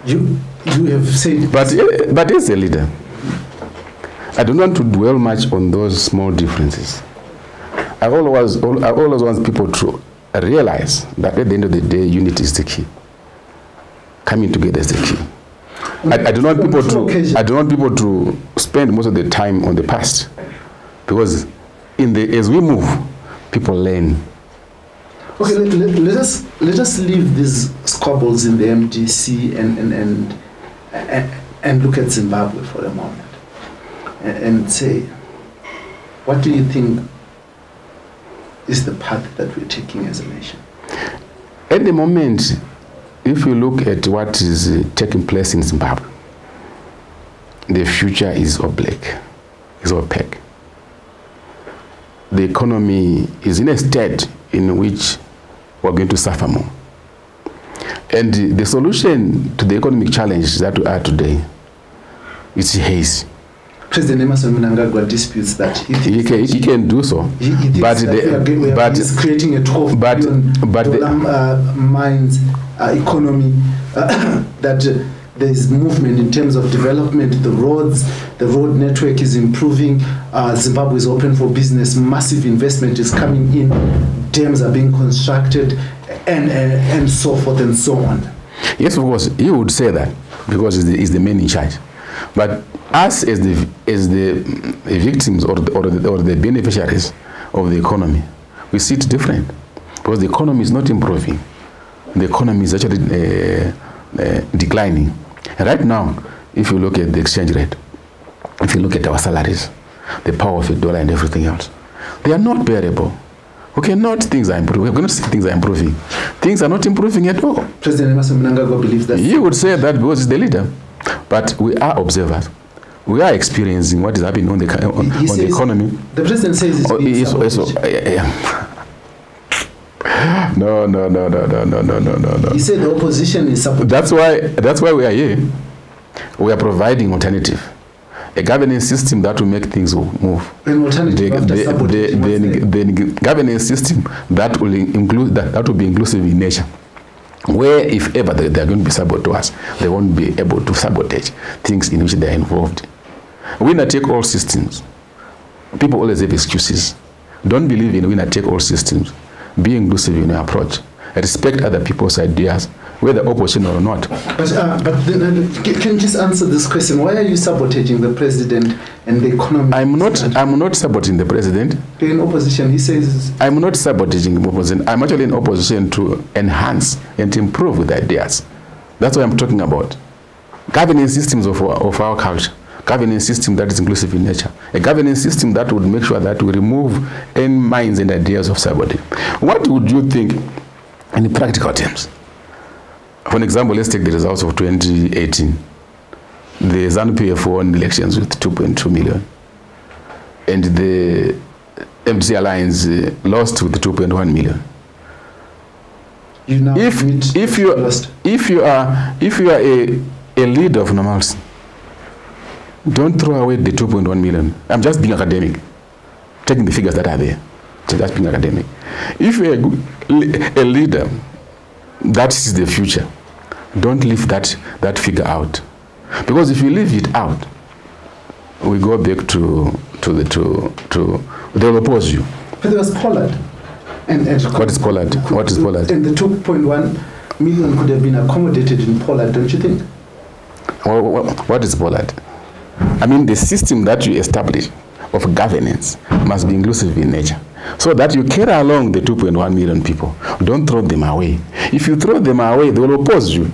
C: You have said...
B: But as a leader, I don't want to dwell much on those small differences. I always want people to realize that at the end of the day, unity is the key. Coming together is the key. I don't want people to spend most of the time on the past, because as we move, people learn.
C: Okay, let us leave these squabbles in the MDC and look at Zimbabwe for a moment and say, what do you think is the path that we're taking as a nation?
B: At the moment, if you look at what is taking place in Zimbabwe, the future is oblique, is opaque. The economy is in a state in which we're going to suffer more. And the solution to the economic challenge that we are today is hazy.
C: President Emerson Mnangagwa disputes that.
B: He can do so.
C: He but he's creating a $12 billion mines economy that there is movement in terms of development. The road network is improving. Zimbabwe is open for business. Massive investment is coming in. Dams are being constructed, and so forth and so on.
B: Yes, of course, you would say that because he's the man in charge. But us as the victims or the beneficiaries of the economy, we see it different, because the economy is not improving. The economy is actually declining. And right now, if you look at the exchange rate, if you look at our salaries, the power of the dollar and everything else, they are not bearable. Okay, not things are improving. We're going to say things are improving. Things are not improving at all.
C: President Emerson Mnangagwa believes that.
B: You would say that because he's the leader. But we are observers. We are experiencing what is happening on the economy.
C: The president says it's being No. He said the opposition is supporting.
B: That's why we are here. We are providing alternative. A governance system that will make things move.
C: An alternative
B: the governance system that will include that will be inclusive in nature. Where if ever they are going to be saboteurs, they won't be able to sabotage things in which they are involved. Winner take all systems. People always have excuses. Don't believe in winner take all systems. Be inclusive in your approach. Respect other people's ideas, whether opposition or not.
C: But can you just answer this question? Why are you sabotaging the president and the economy?
B: I'm not sabotaging the president.
C: You're in opposition. He says
B: I'm not sabotaging the opposition. I'm actually in opposition to enhance and to improve with ideas. That's what I'm talking about. Governance systems of our culture. Governance system that is inclusive in nature. A governance system that would make sure that we remove any minds and ideas of sabotage. What would you think in practical terms? For example, let's take the results of 2018. The ZANU-PF won elections with 2.2 million. And the MDC Alliance lost with 2.1 million. If you are a leader of normalcy, don't throw away the 2.1 million. I'm just being academic, taking the figures that are there. Just being academic. If you're a leader, that is the future. Don't leave that figure out, because if you leave it out, we go back to they'll oppose you.
C: But there was Pollard, and
B: what is Pollard? What is Pollard?
C: And the 2.1 million could have been accommodated in Pollard, don't you think?
B: What is Pollard? I mean, the system that you establish of governance must be inclusive in nature, so that you carry along the 2.1 million people. Don't throw them away. If you throw them away, they will oppose you.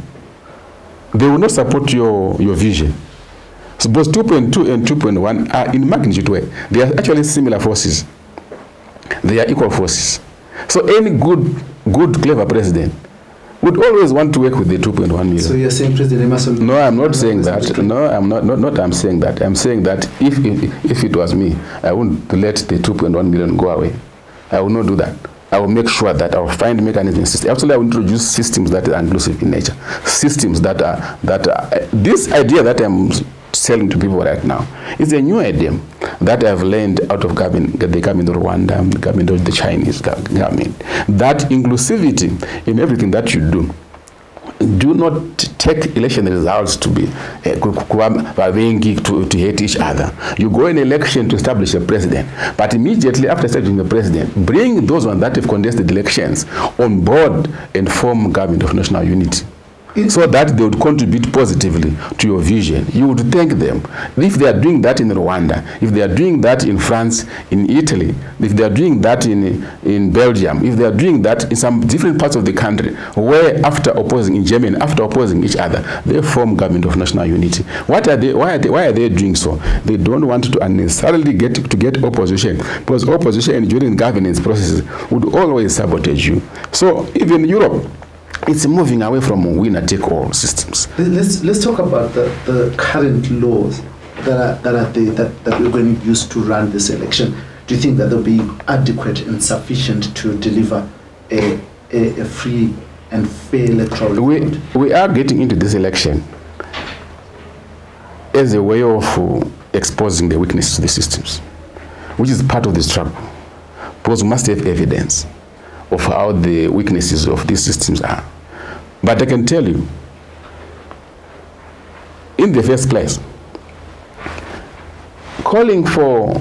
B: They will not support your vision. So both 2.2 and 2.1 are in magnitude way. They are actually similar forces. They are equal forces. So any good, clever president would always want to work with the 2.1 million.
C: So you're saying President Emerson?
B: No, I'm not saying that. No, I'm not. I'm saying that. I'm saying that if it was me, I wouldn't let the 2.1 million go away. I will not do that. I will make sure that I will find mechanisms. Actually, I will introduce systems that are inclusive in nature. Systems that are this idea that selling to people right now. It's a new idiom that I've learned out of the government of Rwanda, the government of the Chinese government. That inclusivity in everything that you do. Do not take election results to be to hate each other. You go in election to establish a president, but immediately after establishing the president, bring those ones that have contested elections on board and form government of national unity, so that they would contribute positively to your vision. You would thank them. If they are doing that in Rwanda, if they are doing that in France, in Italy, if they are doing that in Belgium, if they are doing that in some different parts of the country, where after opposing, in Germany, after opposing each other, they form government of national unity. What are they? Why are they doing so? They don't want to unnecessarily get opposition, because opposition during governance processes would always sabotage you. So even Europe, it's moving away from winner-take-all systems.
C: Let's talk about the current laws that we're going to use to run this election. Do you think that they'll be adequate and sufficient to deliver a free and fair electoral vote?
B: We are getting into this election as a way of exposing the weaknesses of the systems, which is part of the struggle, because we must have evidence of how the weaknesses of these systems are. But I can tell you, in the first place, calling for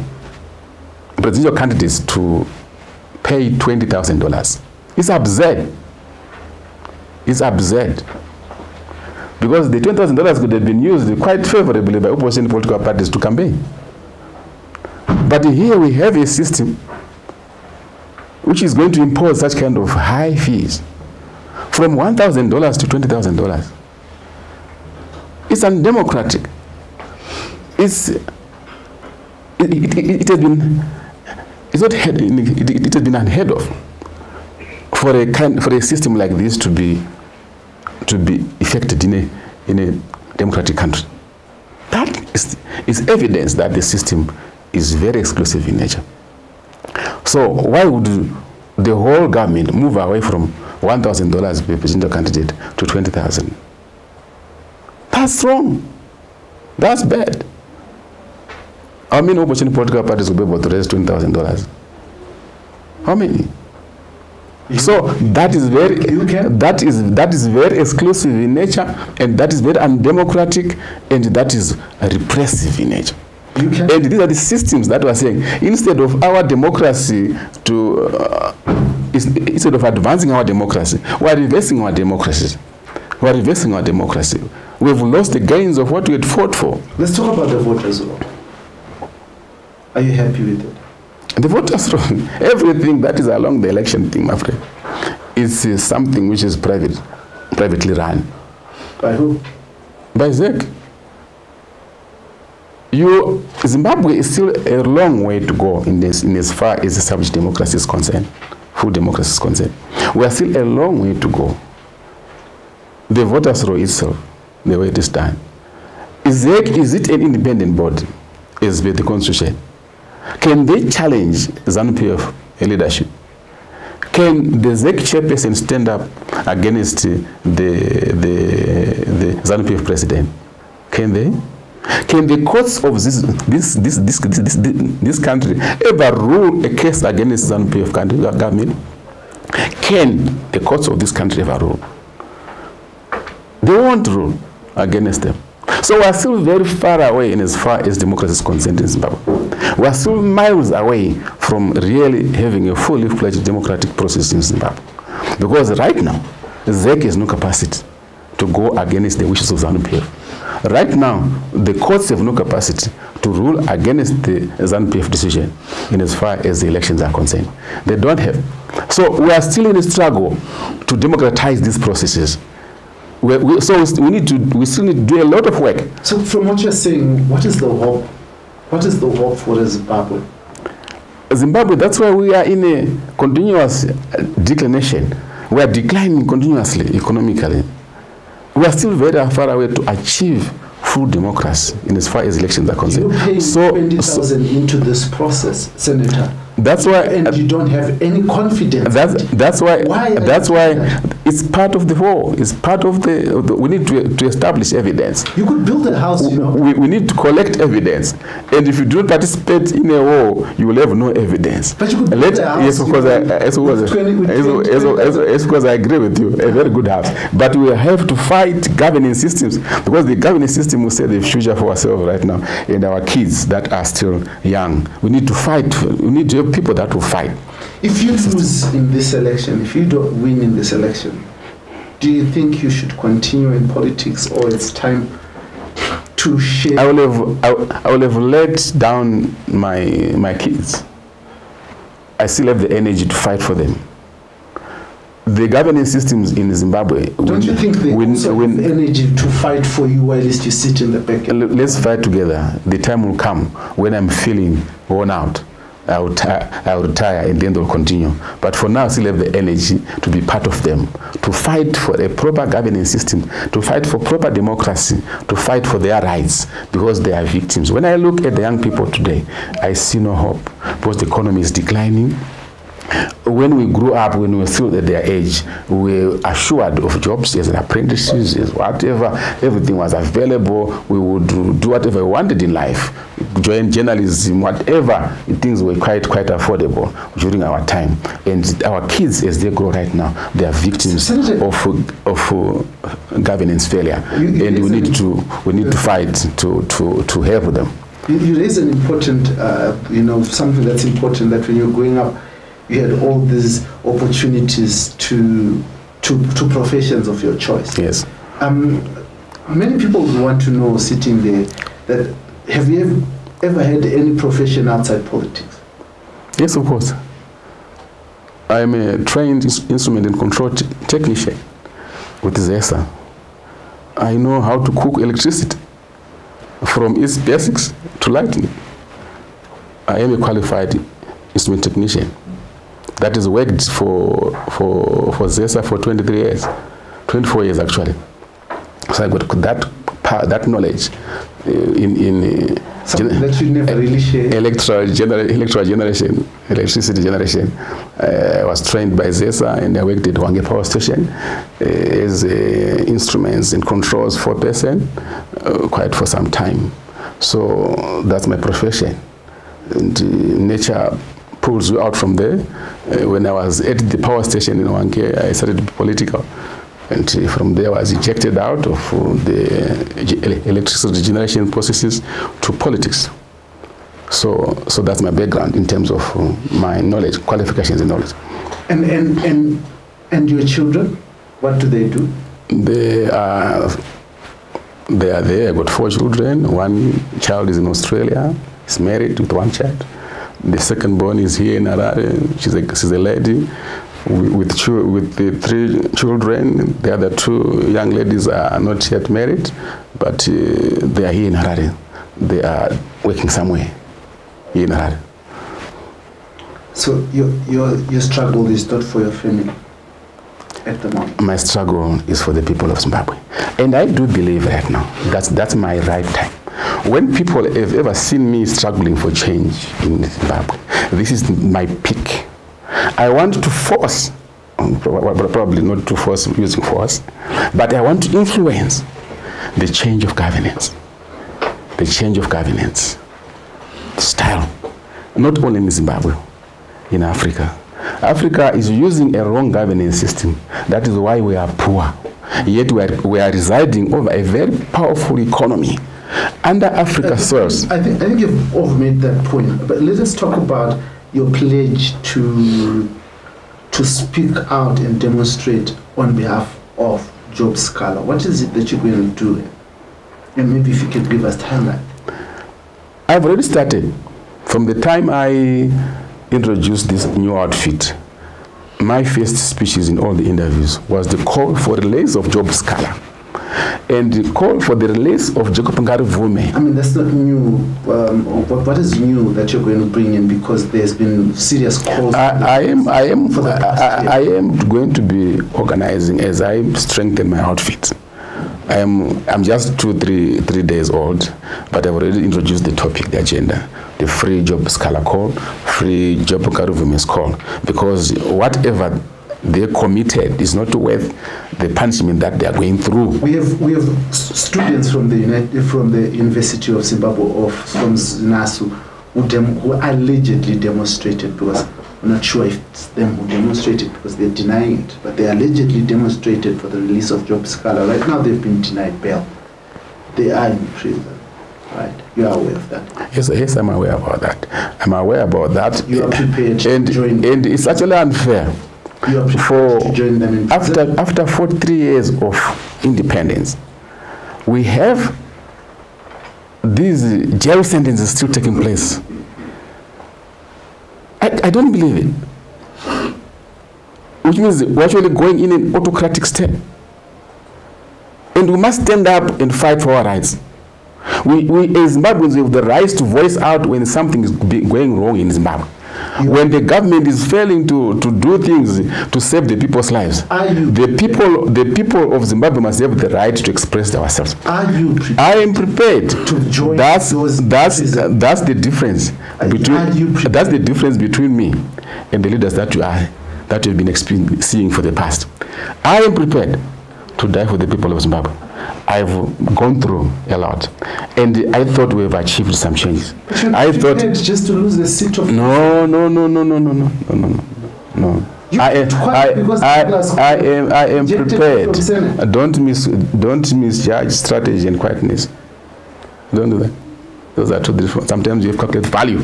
B: presidential candidates to pay $20,000 is absurd. It's absurd. Because the $20,000 could have been used quite favorably by opposition political parties to campaign. But here we have a system which is going to impose such kind of high fees, from $1,000 to $20,000. It's undemocratic. It has been unheard of for a system like this to be effected in a democratic country. That is evidence that the system is very exclusive in nature. So why would the whole government move away from $1,000 per presidential candidate to $20,000? That's wrong. That's bad. How many opposition political parties will be able to raise $20,000? How many? So that is very exclusive in nature, and that is very undemocratic, and that is repressive in nature. And these are the systems that we are saying, instead of our democracy instead of advancing our democracy, we are reversing our democracy. We are reversing our democracy. We have lost the gains of what we had fought for.
C: Let's talk about the voters' roll. Are you happy with it?
B: The voters' roll, everything that is along the election thing, my friend, is something which is privately run.
C: By who?
B: By ZEC. Zimbabwe is still a long way to go in as far as established democracy is concerned, full democracy is concerned. We are still a long way to go. The voters' roll itself, the way it is done. Is it an independent body, as per the constitution? Can they challenge ZANU-PF leadership? Can the ZEC chairperson stand up against the ZANU-PF president? Can they? Can the courts of this country ever rule a case against ZANU-PF government? Can the courts of this country ever rule? They won't rule against them. So we are still very far away in as far as democracy is concerned in Zimbabwe. We are still miles away from really having a fully fledged democratic process in Zimbabwe. Because right now, ZEC has no capacity to go against the wishes of ZANU-PF. Right now, the courts have no capacity to rule against the ZANU-PF decision in as far as the elections are concerned. They don't have. So we are still in a struggle to democratize these processes. We still need to do a lot of work.
C: So from what you're saying, what is the hope? What is the hope for Zimbabwe?
B: Zimbabwe, that's why we are in a continuous declination. We are declining continuously economically. We are still very far away to achieve full democracy in as far as elections are concerned.
C: You're paying 20,000 into this process, Senator.
B: That's why,
C: and you don't have any confidence.
B: That's why. It's part of the war. It's part of the we need to establish evidence.
C: You could build a house, you know.
B: We need to collect evidence. And if you don't participate in a war, you will have no evidence.
C: But you could build a house.
B: Yes, because I agree with you. A very good house. But we have to fight governing systems, because the governing system will set the future for ourselves right now and our kids that are still young. We need to fight. We need to have people that will fight.
C: If you lose in this election, if you don't win in this election, do you think you should continue in politics, or it's time to share?
B: I will have let down my kids. I still have the energy to fight for them. The governing systems in Zimbabwe.
C: Don't you think they also have energy to fight for you while you sit in the back?
B: Let's fight together. The time will come when I'm feeling worn out. I'll retire and then they'll continue. But for now, I still have the energy to be part of them, to fight for a proper governing system, to fight for proper democracy, to fight for their rights, because they are victims. When I look at the young people today, I see no hope, because the economy is declining. When we grew up, when we were still at their age, we were assured of jobs as apprentices, as whatever, everything was available. We would do whatever we wanted in life, join journalism, whatever. Things were quite affordable during our time. And our kids, as they grow right now, they are victims of governance failure. And we need to fight to help them.
C: You raise an important, something that's important, that when you're growing up, you had all these opportunities to professions of your choice.
B: Yes.
C: Many people want to know, sitting there, that have you ever had any profession outside politics?
B: Yes, of course. I'm a trained instrument and control technician with ZESA. I know how to cook electricity, from its basics to lighting. I am a qualified instrument technician that has worked for ZESA for 23 years, 24 years actually. So I got that knowledge
C: something that you never really share.
B: Electricity generation. I was trained by ZESA, and I worked at Wange Power Station as instruments and controls foreperson quite for some time. So that's my profession. And nature pulls you out from there. When I was at the power station in Wange, I started to be political. And from there I was ejected out of the electricity generation processes to politics. So that's my background in terms of my knowledge, qualifications and knowledge.
C: And your children, what do they do?
B: They are there. I got 4 children. One child is in Australia. He's married with 1 child. The second born is here in Harare. She's a lady with the 3 children. The other 2 young ladies are not yet married, but they are here in Harare. They are working somewhere here in Harare.
C: So your struggle is not for your family at the moment?
B: My struggle is for the people of Zimbabwe. And I do believe right now that's my right time. When people have ever seen me struggling for change in Zimbabwe, this is my peak. I want to force, probably not to force using force, but I want to influence the change of governance. The change of governance style, not only in Zimbabwe, in Africa. Africa is using a wrong governance system. That is why we are poor. Yet we are residing over a very powerful economy. Under Africa's source.
C: I think you've all made that point. But let us talk about your pledge to speak out and demonstrate on behalf of Job Scholar. What is it that you're going to do? And maybe if you can give us timeline.
B: I've already started. From the time I introduced this new outfit, my first speeches in all the interviews was the call for the release of Job Scholar. And the call for the release of Jacob Ngaruvume.
C: I mean, that's not new. What is new that you're going to bring in? Because there's been serious calls.
B: I am going to be organizing as I strengthen my outfit. I'm just 3 days old, but I've already introduced the topic, the agenda, the free Job Scholar call, free Job Ngaruvume's call, because whatever they committed is not worth the punishment that they are going through.
C: We have students from the University of Zimbabwe from NASU who allegedly demonstrated, because I'm not sure if it's them who demonstrated because they're denying it, but they allegedly demonstrated for the release of Job Scala. Right now they've been denied bail. They are in prison. Right, you are aware of that?
B: Yes, I'm aware about that. I'm aware about that.
C: You are prepared to join them.
B: And it's actually unfair.
C: You are prepared to join them in prison?
B: After 43 years of independence, we have these jail sentences still taking place. I don't believe it. Which means we're actually going in an autocratic state. And we must stand up and fight for our rights. We as Zimbabweans, we have the right to voice out when something is going wrong in Zimbabwe. When the government is failing to do things to save the people's lives, the people of Zimbabwe must have the right to express themselves.
C: Are you prepared?
B: I am prepared
C: to join
B: that's the difference between me and the leaders that you've been seeing for the past. I am prepared to die for the people of Zimbabwe. I've gone through a lot, and I thought we have achieved some changes. I thought
C: just to lose the seat of
B: no. I am prepared. Don't misjudge strategy and quietness. Don't do that. Those are two different. Sometimes you have calculated value.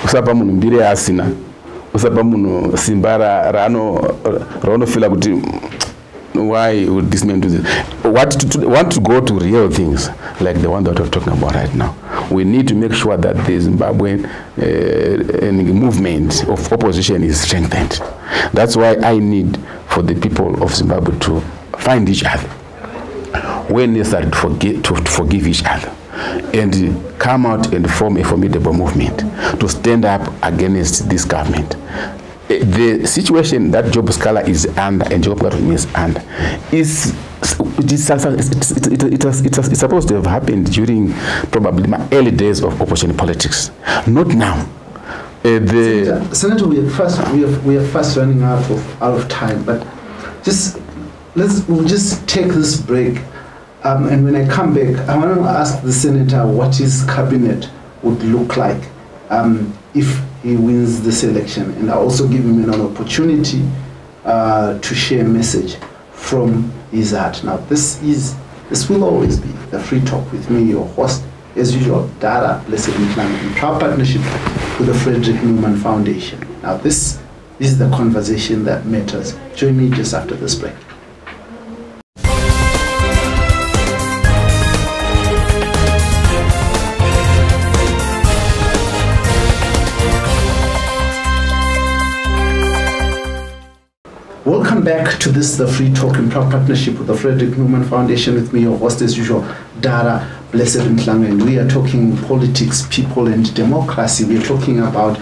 B: Usapa munu mbire asina. Usapa munu simbara rano fila kuti. Why would this man do this? Want to go to real things like the one that we're talking about right now. We need to make sure that the Zimbabwean movement of opposition is strengthened. That's why I need for the people of Zimbabwe to find each other when necessary, to forgive each other, and come out and form a formidable movement to stand up against this government. The situation that Job Scala is under and Job Scala is under it's supposed to have happened during probably my early days of opposition politics, not now.
C: Senator, we are fast running out of time, but we'll just take this break, and when I come back, I want to ask the senator what his cabinet would look like if he wins this election, and I'll also give him an opportunity to share a message from his heart. Now, this will always be the Free Talk with me, your host, as usual, Dara Blessed Mklanga, in proud partnership with the Frederick Newman Foundation. Now, this is the conversation that matters. Join me just after this break. Welcome back to this, the Free Talk in proud partnership with the Frederick Newman Foundation. With me, your host as usual, Dara Blessed Mklanga, and we are talking politics, people, and democracy. We are talking about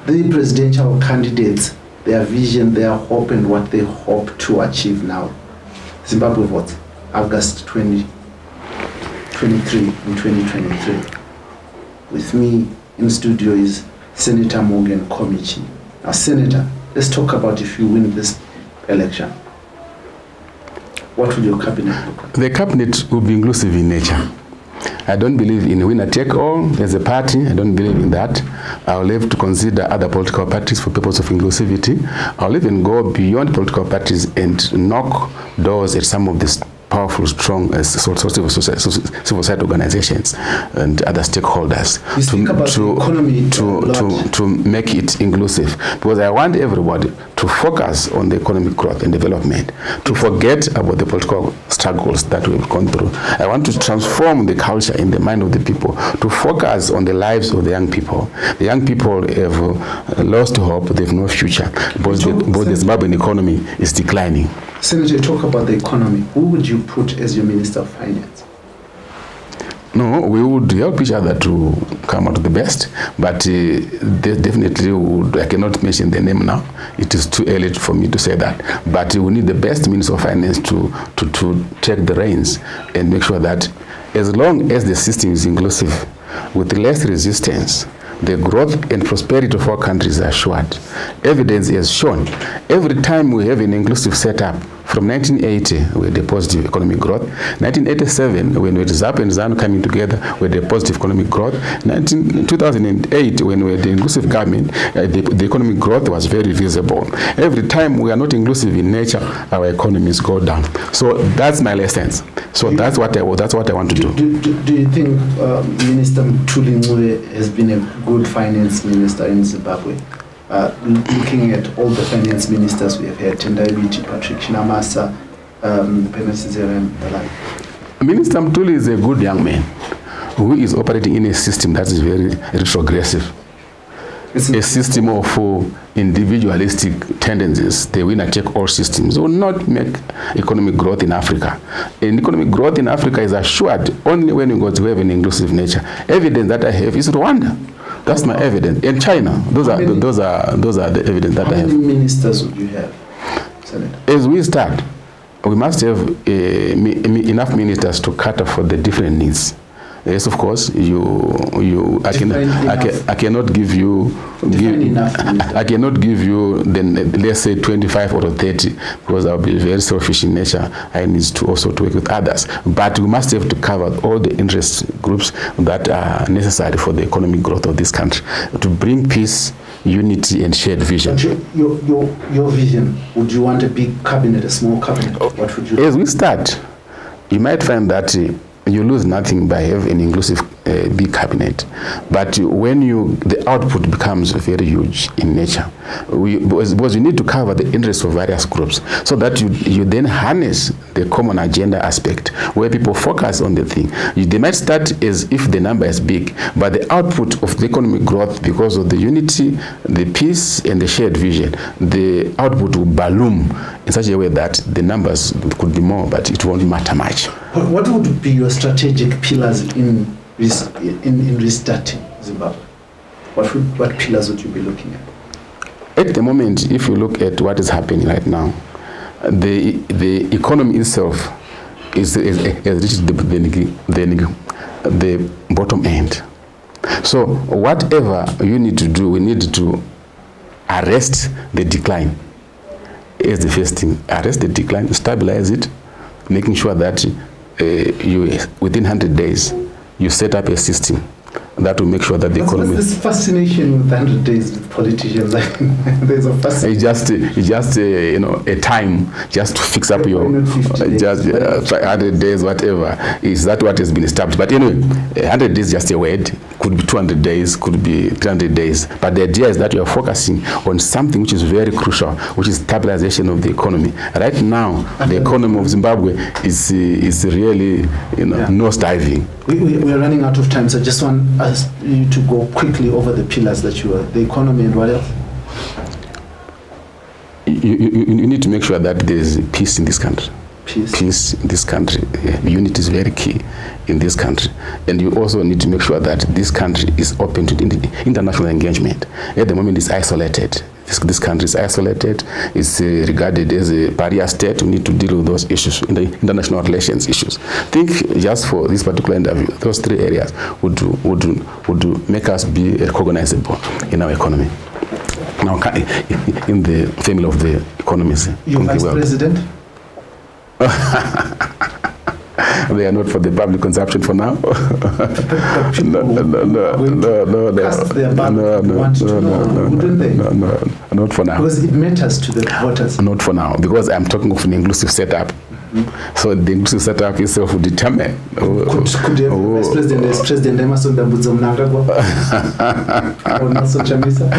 C: the presidential candidates, their vision, their hope, and what they hope to achieve now. Zimbabwe votes August 2023 and 2023. With me in studio is Senator Morgan Komichi. Now, Senator, let's talk about if you win this election. What will your cabinet look like?
B: The cabinet will be inclusive in nature. I don't believe in winner take all as a party. I don't believe in that. I'll have to consider other political parties for purpose of inclusivity. I'll even go beyond political parties and knock doors at some of these powerful, strong civil society organizations and other stakeholders to make it inclusive. Because I want everybody to focus on the economic growth and development, to forget about the political struggles that we've gone through. I want to transform the culture in the mind of the people, to focus on the lives of the young people. The young people have lost hope, they have no future, because the Zimbabwean economy is declining.
C: Senator, talk about the economy. Who would you put as your Minister of Finance?
B: No, we would help each other to come out the best, but they definitely would. I cannot mention the name now. It is too early for me to say that. But we need the best Minister of Finance to take the reins and make sure that as long as the system is inclusive, with less resistance, the growth and prosperity of our countries are assured. Evidence has shown every time we have an inclusive setup. From 1980, we had a positive economic growth. 1987, when we had ZAP and ZANU coming together, we had a positive economic growth. 2008, when we had the inclusive government, the economic growth was very visible. Every time we are not inclusive in nature, our economies go down. So that's my lessons. So that's what I want to do.
C: Do you think Minister Mthuli has been a good finance minister in Zimbabwe? Looking at all the finance ministers we have had, Tendai Patrick Chamisa, and the like.
B: Minister Mthuli is a good young man who is operating in a system that is very retrogressive. A system of individualistic tendencies. The winner-take-all systems will not make economic growth in Africa. And economic growth in Africa is assured only when you go to have an inclusive nature. Evidence that I have is Rwanda. That's my evidence. In China, those are the evidence that I have.
C: How many ministers would you have, Senator?
B: As we start, we must have enough ministers to cater for the different needs. Yes, of course. I cannot give you. I cannot give you. Then let's say 25 or 30, because I'll be very selfish in nature. I need to also to work with others. But we must have to cover all the interest groups that are necessary for the economic growth of this country, to bring peace, unity, and shared vision.
C: But your vision. Would you want a big cabinet, a small cabinet? What would you?
B: As we start, you might find that you lose nothing by having an inclusive big cabinet. But when the output becomes very huge in nature, because you need to cover the interests of various groups, so that you then harness the common agenda aspect, where people focus on the thing. They might start as if the number is big, but the output of the economic growth, because of the unity, the peace, and the shared vision, the output will balloon in such a way that the numbers could be more, but it won't matter much.
C: What would be your strategic pillars in restarting Zimbabwe? What pillars would you be looking at?
B: At the moment, if you look at what is happening right now, the economy itself has reached the bottom end. So whatever you need to do, we need to arrest the decline. Is the first thing. Arrest the decline, stabilize it, making sure that within 100 days, you set up a system that will make sure that the economy.
C: What's this fascination with 100 days with politicians? There's a fascination.
B: It's just a time just to fix up your 100 days, whatever. Is that what has been established? But anyway, 100 days is just a word. Could be 200 days, could be 300 days. But the idea is that you are focusing on something which is very crucial, which is stabilization of the economy. Right now, the economy of Zimbabwe is really nose diving.
C: We are running out of time, so I just want us you to go quickly over the pillars that you are, the economy and what else?
B: You need to make sure that there is peace in this country. Peace in this country. Unity is very key in this country. And you also need to make sure that this country is open to international engagement. At the moment, it's isolated. This country is isolated. It's regarded as a pariah state. We need to deal with those issues, in the international relations issues. I think just for this particular interview, those three areas would make us be recognizable in our economy. Now, in the family of the economies.
C: Your vice president?
B: They are not for the public consumption for now. No, not for now.
C: Because it matters to the voters.
B: Not for now, because I'm talking of an inclusive setup. So the inclusive setup itself will determine.
C: Could Vice President as President Emerson Dambudzo Mnangagwa or Nelson Chamisa?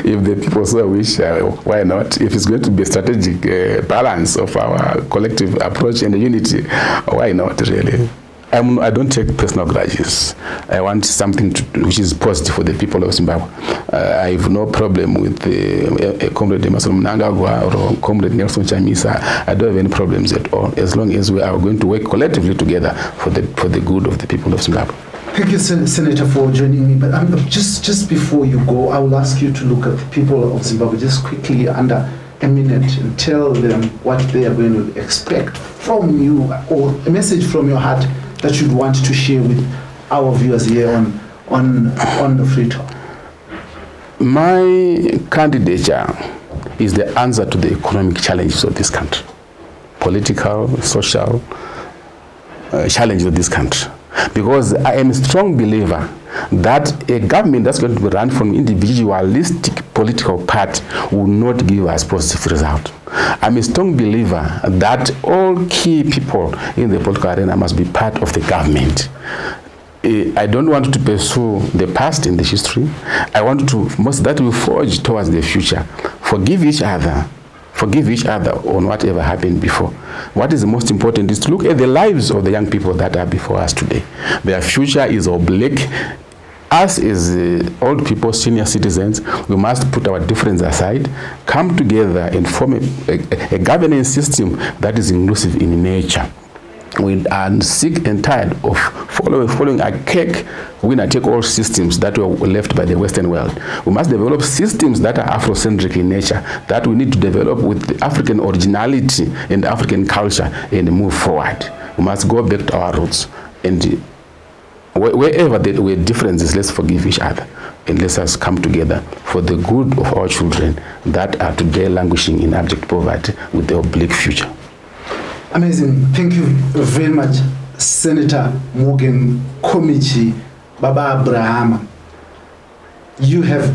B: If the people so wish, why not? If it's going to be a strategic balance of our collective approach and unity, why not really? I don't take personal grudges. I want something which is positive for the people of Zimbabwe. I have no problem with Comrade Emerson Mnangagwa or Comrade Nelson Chamisa. I don't have any problems at all, as long as we are going to work collectively together for the good of the people of Zimbabwe.
C: Thank you, Senator, for joining me. But just before you go, I will ask you to look at the people of Zimbabwe just quickly under a minute and tell them what they are going to expect from you, or a message from your heart that you'd want to share with our viewers here on the free talk?
B: My candidature is the answer to the economic challenges of this country, political, social challenges of this country. Because I am a strong believer that a government that's going to be run from individualistic political party will not give us positive result. I'm a strong believer that all key people in the political arena must be part of the government. I don't want to pursue the past in the history. I want to, most that will forge towards the future. Forgive each other on whatever happened before. What is the most important is to look at the lives of the young people that are before us today. Their future is oblique. Us as old people, senior citizens, we must put our difference aside, come together and form a governance system that is inclusive in nature. We are sick and tired of following archaic winner-take-all systems that were left by the Western world. We must develop systems that are Afrocentric in nature, that we need to develop with the African originality and African culture and move forward. We must go back to our roots. And wherever there were differences, let's forgive each other and let us come together for the good of our children that are today languishing in abject poverty with the oblique future.
C: Amazing. Thank you very much, Senator Morgan Komichi, Baba Abraham. You have,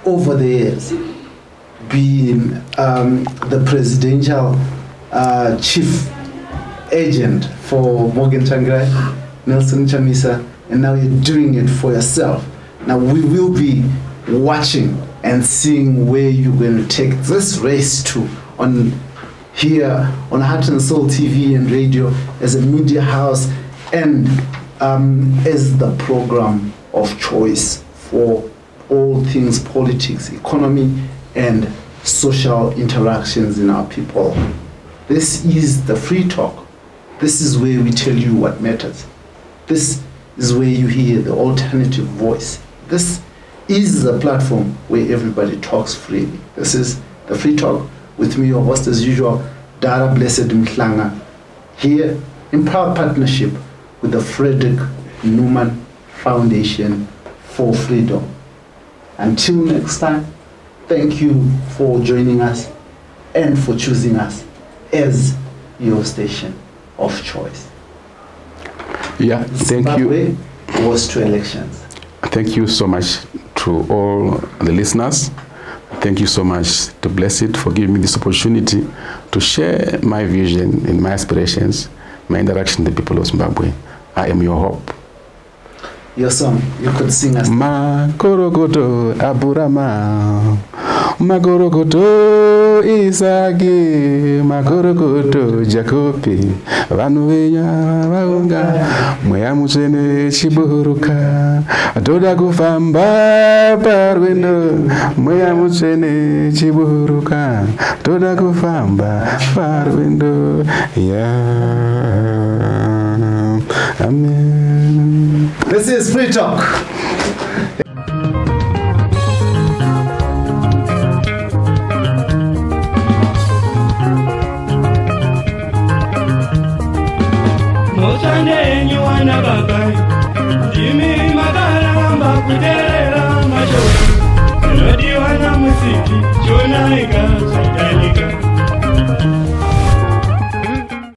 C: over the years, been the presidential chief agent for Morgan Tsvangirai, Nelson Chamisa, and now you're doing it for yourself. Now we will be watching and seeing where you're going to take this race to here on Heart and Soul TV and radio as a media house and as the program of choice for all things politics, economy, and social interactions in our people. This is the free talk. This is where we tell you what matters. This is where you hear the alternative voice. This is the platform where everybody talks freely. This is the free talk with me, your host as usual, Dara Blessed Mhlanga, here in proud partnership with the Frederick Newman Foundation for Freedom. Until next time, thank you for joining us and for choosing us as your station of choice.
B: Yeah, thank
C: Zimbabwe was to elections.
B: Thank you so much to all the listeners. Thank you so much to Blessed for giving me this opportunity to share my vision and my aspirations, my interaction with the people of Zimbabwe. I am your hope.
C: Your song, you could sing us.
B: Makorokoto aburama, makorokoto Isaki, makorokoto Jacobi, vanuvenya vaunga, mweya mutsvene chiburuka, toda kufamba parwendo, mweya mutsvene chiburuka, toda kufamba parwendo, amen.
C: This is Free Talk.
D: Musiki, Jonah,